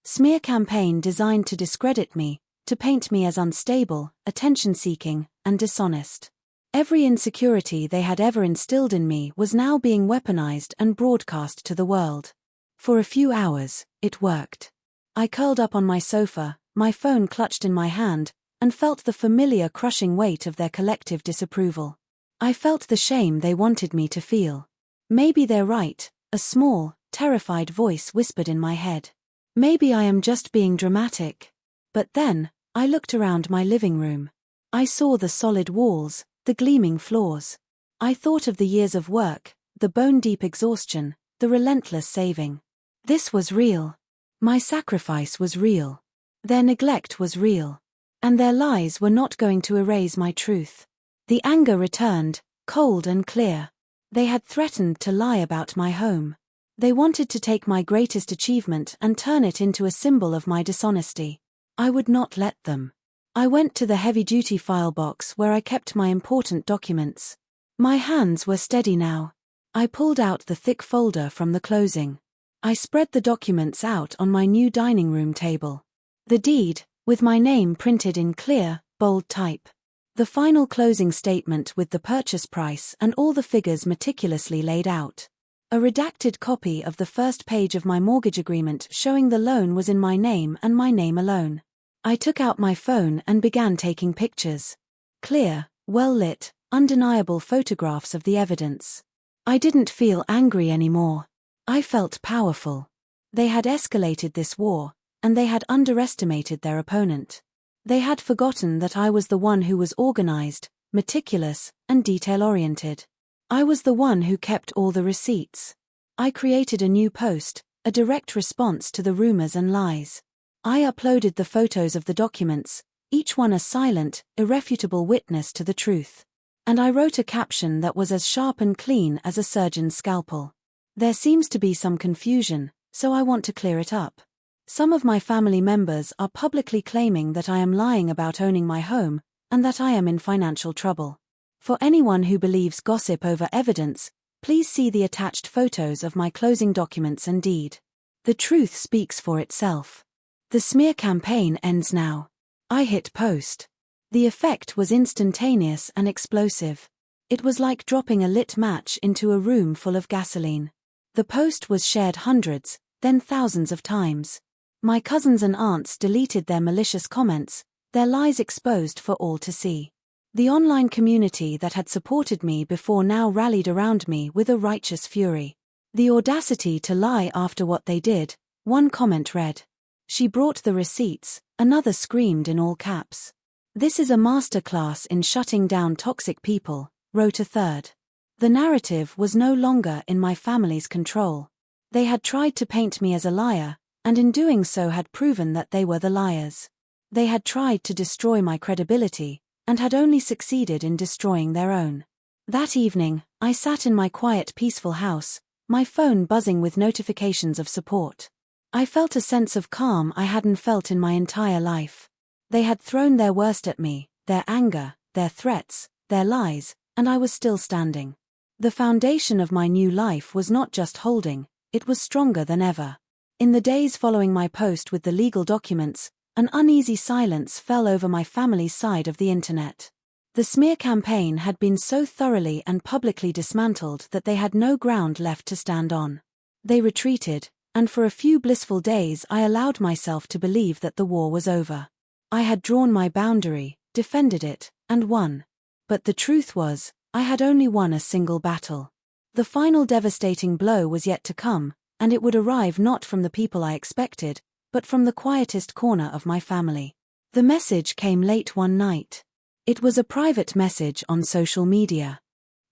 smear campaign designed to discredit me, to paint me as unstable, attention-seeking, and dishonest. Every insecurity they had ever instilled in me was now being weaponized and broadcast to the world. For a few hours, it worked. I curled up on my sofa, my phone clutched in my hand, and felt the familiar crushing weight of their collective disapproval. I felt the shame they wanted me to feel. "Maybe they're right," a small, terrified voice whispered in my head. "Maybe I am just being dramatic." But then, I looked around my living room. I saw the solid walls, the gleaming floors. I thought of the years of work, the bone-deep exhaustion, the relentless saving. This was real. My sacrifice was real. Their neglect was real. And their lies were not going to erase my truth. The anger returned, cold and clear. They had threatened to lie about my home. They wanted to take my greatest achievement and turn it into a symbol of my dishonesty. I would not let them. I went to the heavy-duty file box where I kept my important documents. My hands were steady now. I pulled out the thick folder from the closing. I spread the documents out on my new dining room table. The deed, with my name printed in clear, bold type. The final closing statement with the purchase price and all the figures meticulously laid out. A redacted copy of the first page of my mortgage agreement showing the loan was in my name and my name alone. I took out my phone and began taking pictures. Clear, well-lit, undeniable photographs of the evidence. I didn't feel angry anymore. I felt powerful. They had escalated this war, and they had underestimated their opponent. They had forgotten that I was the one who was organized, meticulous, and detail-oriented. I was the one who kept all the receipts. I created a new post, a direct response to the rumors and lies. I uploaded the photos of the documents, each one a silent, irrefutable witness to the truth. And I wrote a caption that was as sharp and clean as a surgeon's scalpel. "There seems to be some confusion, so I want to clear it up. Some of my family members are publicly claiming that I am lying about owning my home, and that I am in financial trouble. For anyone who believes gossip over evidence, please see the attached photos of my closing documents and deed. The truth speaks for itself. The smear campaign ends now." I hit post. The effect was instantaneous and explosive. It was like dropping a lit match into a room full of gasoline. The post was shared hundreds, then thousands of times. My cousins and aunts deleted their malicious comments, their lies exposed for all to see. The online community that had supported me before now rallied around me with a righteous fury. "The audacity to lie after what they did," one comment read. "She brought the receipts," another screamed in all caps. "This is a masterclass in shutting down toxic people," wrote a third. The narrative was no longer in my family's control. They had tried to paint me as a liar, and in doing so had proven that they were the liars. They had tried to destroy my credibility, and had only succeeded in destroying their own. That evening, I sat in my quiet, peaceful house, my phone buzzing with notifications of support. I felt a sense of calm I hadn't felt in my entire life. They had thrown their worst at me, their anger, their threats, their lies, and I was still standing. The foundation of my new life was not just holding, it was stronger than ever. In the days following my post with the legal documents, an uneasy silence fell over my family's side of the internet. The smear campaign had been so thoroughly and publicly dismantled that they had no ground left to stand on. They retreated, and for a few blissful days I allowed myself to believe that the war was over. I had drawn my boundary, defended it, and won. But the truth was, I had only won a single battle. The final devastating blow was yet to come, and it would arrive not from the people I expected, but from the quietest corner of my family. The message came late one night. It was a private message on social media.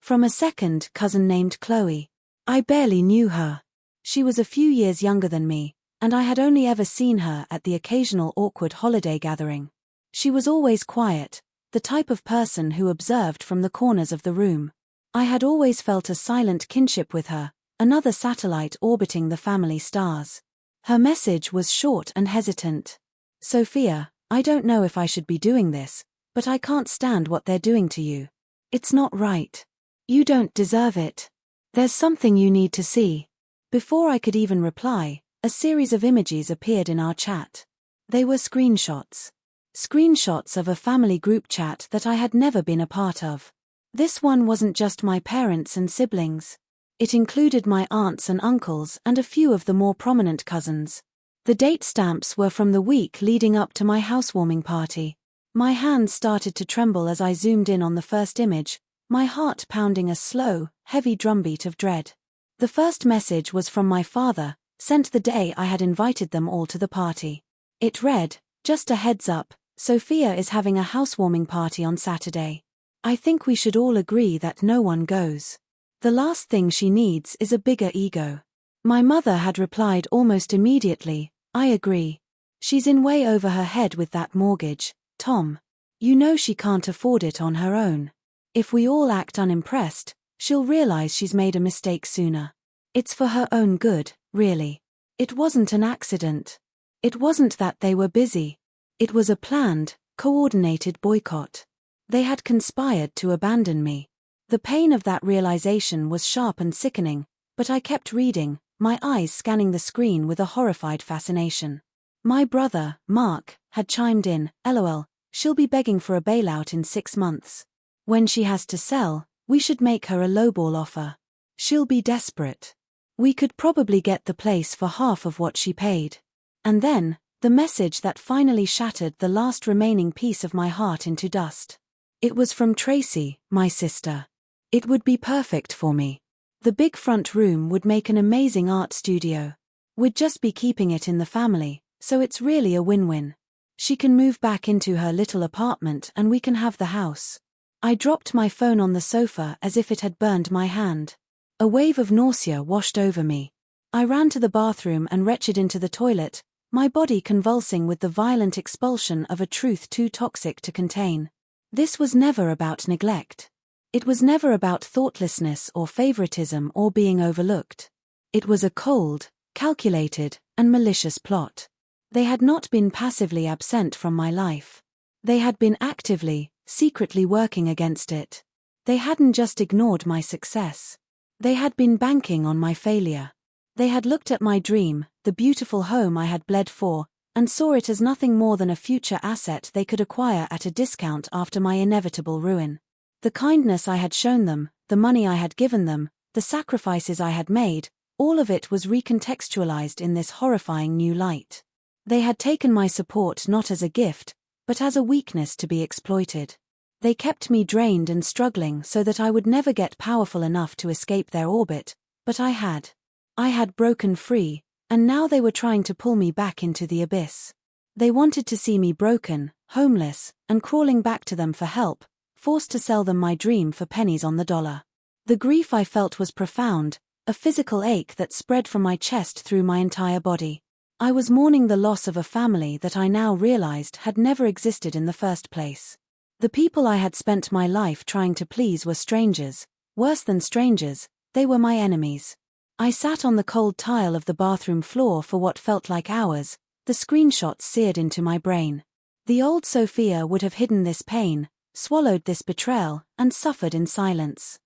From a second cousin named Chloe. I barely knew her. She was a few years younger than me, and I had only ever seen her at the occasional awkward holiday gathering. She was always quiet, the type of person who observed from the corners of the room. I had always felt a silent kinship with her, another satellite orbiting the family stars. Her message was short and hesitant. Sophia, I don't know if I should be doing this, but I can't stand what they're doing to you. It's not right. You don't deserve it. There's something you need to see. Before I could even reply, a series of images appeared in our chat. They were screenshots. Screenshots of a family group chat that I had never been a part of. This one wasn't just my parents and siblings. It included my aunts and uncles and a few of the more prominent cousins. The date stamps were from the week leading up to my housewarming party. My hands started to tremble as I zoomed in on the first image, my heart pounding a slow, heavy drumbeat of dread. The first message was from my father, sent the day I had invited them all to the party. It read, "Just a heads up, Sophia is having a housewarming party on Saturday. I think we should all agree that no one goes. The last thing she needs is a bigger ego." My mother had replied almost immediately, "I agree. She's in way over her head with that mortgage, Tom. You know she can't afford it on her own. If we all act unimpressed, she'll realize she's made a mistake sooner. It's for her own good, really. It wasn't an accident. It wasn't that they were busy. It was a planned, coordinated boycott. They had conspired to abandon me." The pain of that realization was sharp and sickening, but I kept reading, my eyes scanning the screen with a horrified fascination. My brother, Mark, had chimed in, "LOL, she'll be begging for a bailout in 6 months. When she has to sell, we should make her a lowball offer. She'll be desperate. We could probably get the place for half of what she paid." And then, the message that finally shattered the last remaining piece of my heart into dust. It was from Tracy, my sister. It would be perfect for me. The big front room would make an amazing art studio. We'd just be keeping it in the family, so it's really a win-win. She can move back into her little apartment and we can have the house. I dropped my phone on the sofa as if it had burned my hand. A wave of nausea washed over me. I ran to the bathroom and retched into the toilet, my body convulsing with the violent expulsion of a truth too toxic to contain. This was never about neglect. It was never about thoughtlessness or favoritism or being overlooked. It was a cold, calculated, and malicious plot. They had not been passively absent from my life. They had been actively, secretly working against it. They hadn't just ignored my success. They had been banking on my failure. They had looked at my dream, the beautiful home I had bled for, and saw it as nothing more than a future asset they could acquire at a discount after my inevitable ruin. The kindness I had shown them, the money I had given them, the sacrifices I had made, all of it was recontextualized in this horrifying new light. They had taken my support not as a gift, but as a weakness to be exploited. They kept me drained and struggling so that I would never get powerful enough to escape their orbit, but I had. I had broken free, and now they were trying to pull me back into the abyss. They wanted to see me broken, homeless, and crawling back to them for help, forced to sell them my dream for pennies on the dollar. The grief I felt was profound, a physical ache that spread from my chest through my entire body. I was mourning the loss of a family that I now realized had never existed in the first place. The people I had spent my life trying to please were strangers, worse than strangers, they were my enemies. I sat on the cold tile of the bathroom floor for what felt like hours, the screenshots seared into my brain. The old Sophia would have hidden this pain, swallowed this betrayal, and suffered in silence.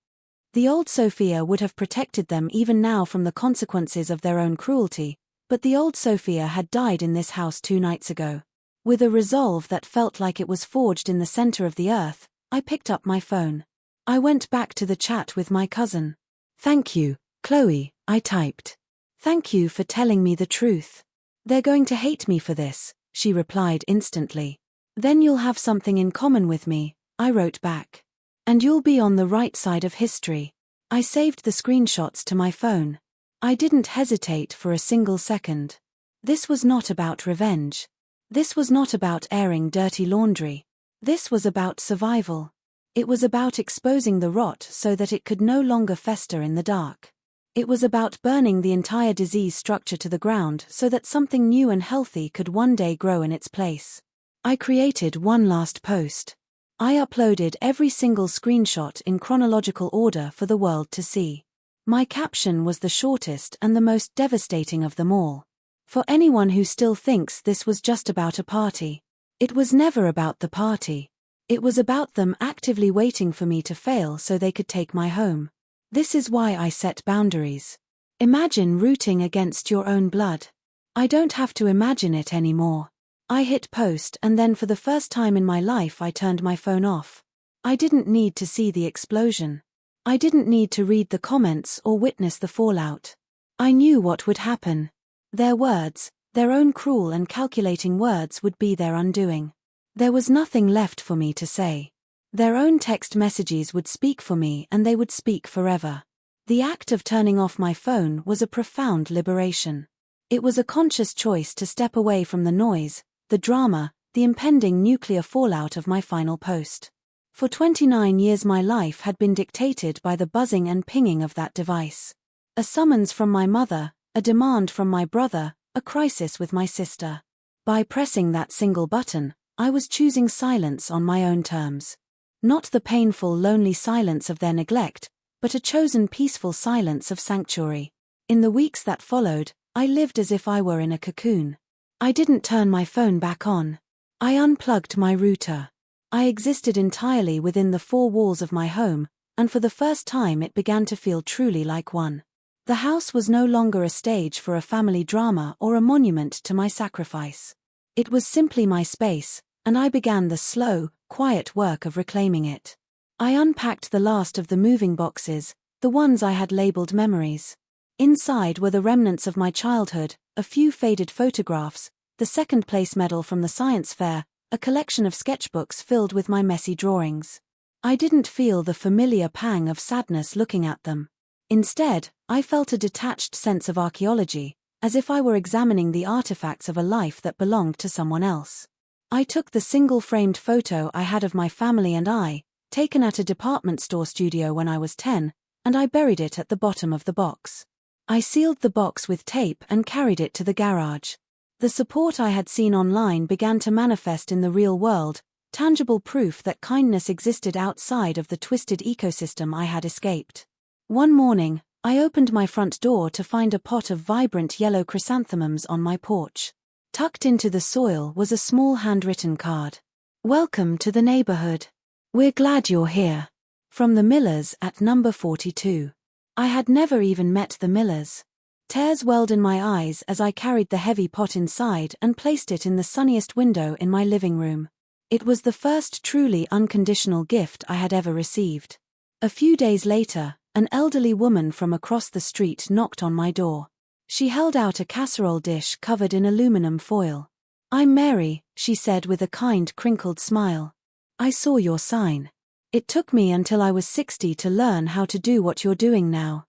The old Sophia would have protected them even now from the consequences of their own cruelty, but the old Sophia had died in this house 2 nights ago. With a resolve that felt like it was forged in the center of the earth, I picked up my phone. I went back to the chat with my cousin. "Thank you, Chloe," I typed. "Thank you for telling me the truth. They're going to hate me for this," she replied instantly. "Then you'll have something in common with me," I wrote back. "And you'll be on the right side of history." I saved the screenshots to my phone. I didn't hesitate for a single second. This was not about revenge. This was not about airing dirty laundry. This was about survival. It was about exposing the rot so that it could no longer fester in the dark. It was about burning the entire disease structure to the ground so that something new and healthy could one day grow in its place. I created one last post. I uploaded every single screenshot in chronological order for the world to see. My caption was the shortest and the most devastating of them all. For anyone who still thinks this was just about a party, it was never about the party. It was about them actively waiting for me to fail so they could take my home. This is why I set boundaries. Imagine rooting against your own blood. I don't have to imagine it anymore. I hit post and then for the first time in my life I turned my phone off. I didn't need to see the explosion. I didn't need to read the comments or witness the fallout. I knew what would happen. Their words, their own cruel and calculating words, would be their undoing. There was nothing left for me to say. Their own text messages would speak for me and they would speak forever. The act of turning off my phone was a profound liberation. It was a conscious choice to step away from the noise, the drama, the impending nuclear fallout of my final post. For 29 years my life had been dictated by the buzzing and pinging of that device. A summons from my mother, a demand from my brother, a crisis with my sister. By pressing that single button, I was choosing silence on my own terms. Not the painful, lonely silence of their neglect, but a chosen peaceful silence of sanctuary. In the weeks that followed, I lived as if I were in a cocoon. I didn't turn my phone back on. I unplugged my router. I existed entirely within the 4 walls of my home, and for the first time it began to feel truly like one. The house was no longer a stage for a family drama or a monument to my sacrifice. It was simply my space, and I began the slow, quiet work of reclaiming it. I unpacked the last of the moving boxes, the ones I had labeled memories. Inside were the remnants of my childhood, a few faded photographs, the second-place medal from the science fair, a collection of sketchbooks filled with my messy drawings. I didn't feel the familiar pang of sadness looking at them. Instead, I felt a detached sense of archaeology, as if I were examining the artifacts of a life that belonged to someone else. I took the single-framed photo I had of my family and I, taken at a department store studio when I was 10, and I buried it at the bottom of the box. I sealed the box with tape and carried it to the garage. The support I had seen online began to manifest in the real world, tangible proof that kindness existed outside of the twisted ecosystem I had escaped. One morning, I opened my front door to find a pot of vibrant yellow chrysanthemums on my porch. Tucked into the soil was a small handwritten card. "Welcome to the neighborhood. We're glad you're here. From the Millers at number 42. I had never even met the Millers. Tears welled in my eyes as I carried the heavy pot inside and placed it in the sunniest window in my living room. It was the first truly unconditional gift I had ever received. A few days later, an elderly woman from across the street knocked on my door. She held out a casserole dish covered in aluminum foil. "I'm Mary," she said with a kind, crinkled smile. "I saw your sign. It took me until I was 60 to learn how to do what you're doing now.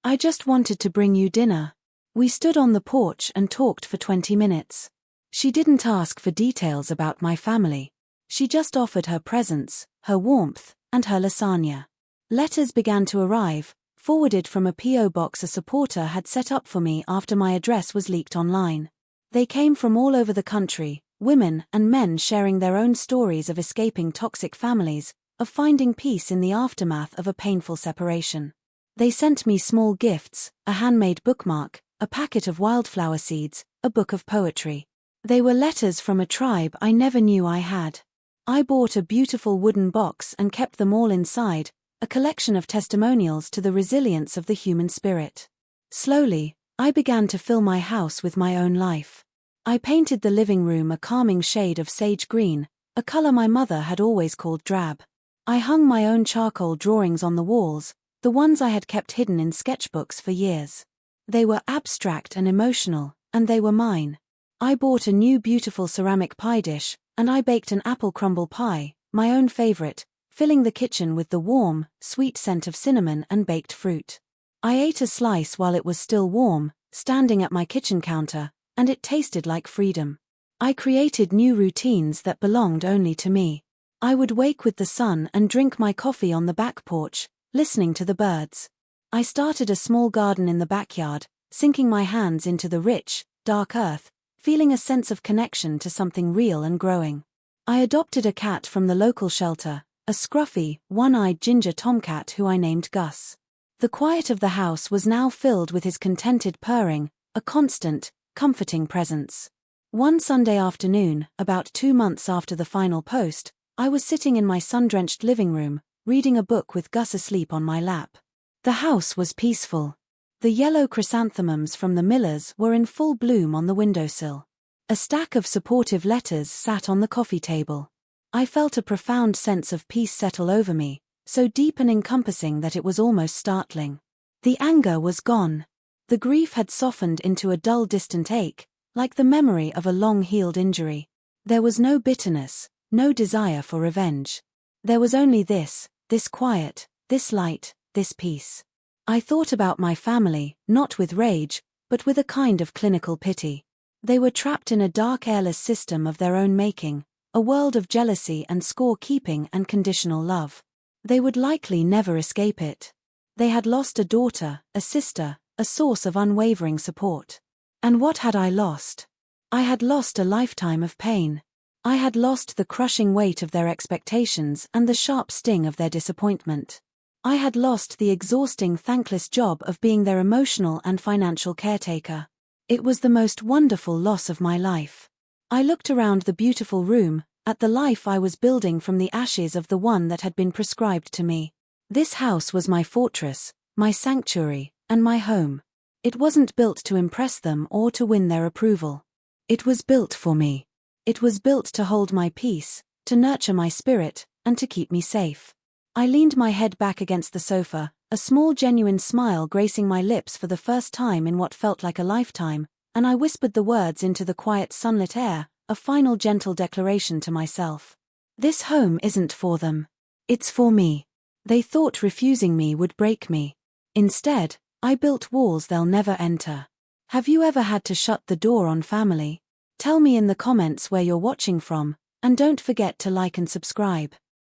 I just wanted to bring you dinner." We stood on the porch and talked for 20 minutes. She didn't ask for details about my family. She just offered her presence, her warmth, and her lasagna. Letters began to arrive, forwarded from a P.O. box a supporter had set up for me after my address was leaked online. They came from all over the country, women and men sharing their own stories of escaping toxic families, of finding peace in the aftermath of a painful separation. They sent me small gifts, a handmade bookmark, a packet of wildflower seeds, a book of poetry. They were letters from a tribe I never knew I had. I bought a beautiful wooden box and kept them all inside, a collection of testimonials to the resilience of the human spirit. Slowly, I began to fill my house with my own life. I painted the living room a calming shade of sage green, a color my mother had always called drab. I hung my own charcoal drawings on the walls, the ones I had kept hidden in sketchbooks for years. They were abstract and emotional, and they were mine. I bought a new beautiful ceramic pie dish, and I baked an apple crumble pie, my own favorite, filling the kitchen with the warm, sweet scent of cinnamon and baked fruit. I ate a slice while it was still warm, standing at my kitchen counter, and it tasted like freedom. I created new routines that belonged only to me. I would wake with the sun and drink my coffee on the back porch, listening to the birds. I started a small garden in the backyard, sinking my hands into the rich, dark earth, feeling a sense of connection to something real and growing. I adopted a cat from the local shelter, a scruffy, one-eyed ginger tomcat who I named Gus. The quiet of the house was now filled with his contented purring, a constant, comforting presence. One Sunday afternoon, about 2 months after the final post, I was sitting in my sun-drenched living room, reading a book with Gus asleep on my lap. The house was peaceful. The yellow chrysanthemums from the Millers were in full bloom on the windowsill. A stack of supportive letters sat on the coffee table. I felt a profound sense of peace settle over me, so deep and encompassing that it was almost startling. The anger was gone. The grief had softened into a dull distant ache, like the memory of a long-healed injury. There was no bitterness, no desire for revenge. There was only this quiet, this light, this peace. I thought about my family, not with rage, but with a kind of clinical pity. They were trapped in a dark airless system of their own making, a world of jealousy and score-keeping and conditional love. They would likely never escape it. They had lost a daughter, a sister, a source of unwavering support. And what had I lost? I had lost a lifetime of pain. I had lost the crushing weight of their expectations and the sharp sting of their disappointment. I had lost the exhausting, thankless job of being their emotional and financial caretaker. It was the most wonderful loss of my life. I looked around the beautiful room, at the life I was building from the ashes of the one that had been prescribed to me. This house was my fortress, my sanctuary, and my home. It wasn't built to impress them or to win their approval. It was built for me. It was built to hold my peace, to nurture my spirit, and to keep me safe. I leaned my head back against the sofa, a small genuine smile gracing my lips for the first time in what felt like a lifetime, and I whispered the words into the quiet sunlit air, a final gentle declaration to myself. This home isn't for them. It's for me. They thought refusing me would break me. Instead, I built walls they'll never enter. Have you ever had to shut the door on family? Tell me in the comments where you're watching from, and don't forget to like and subscribe.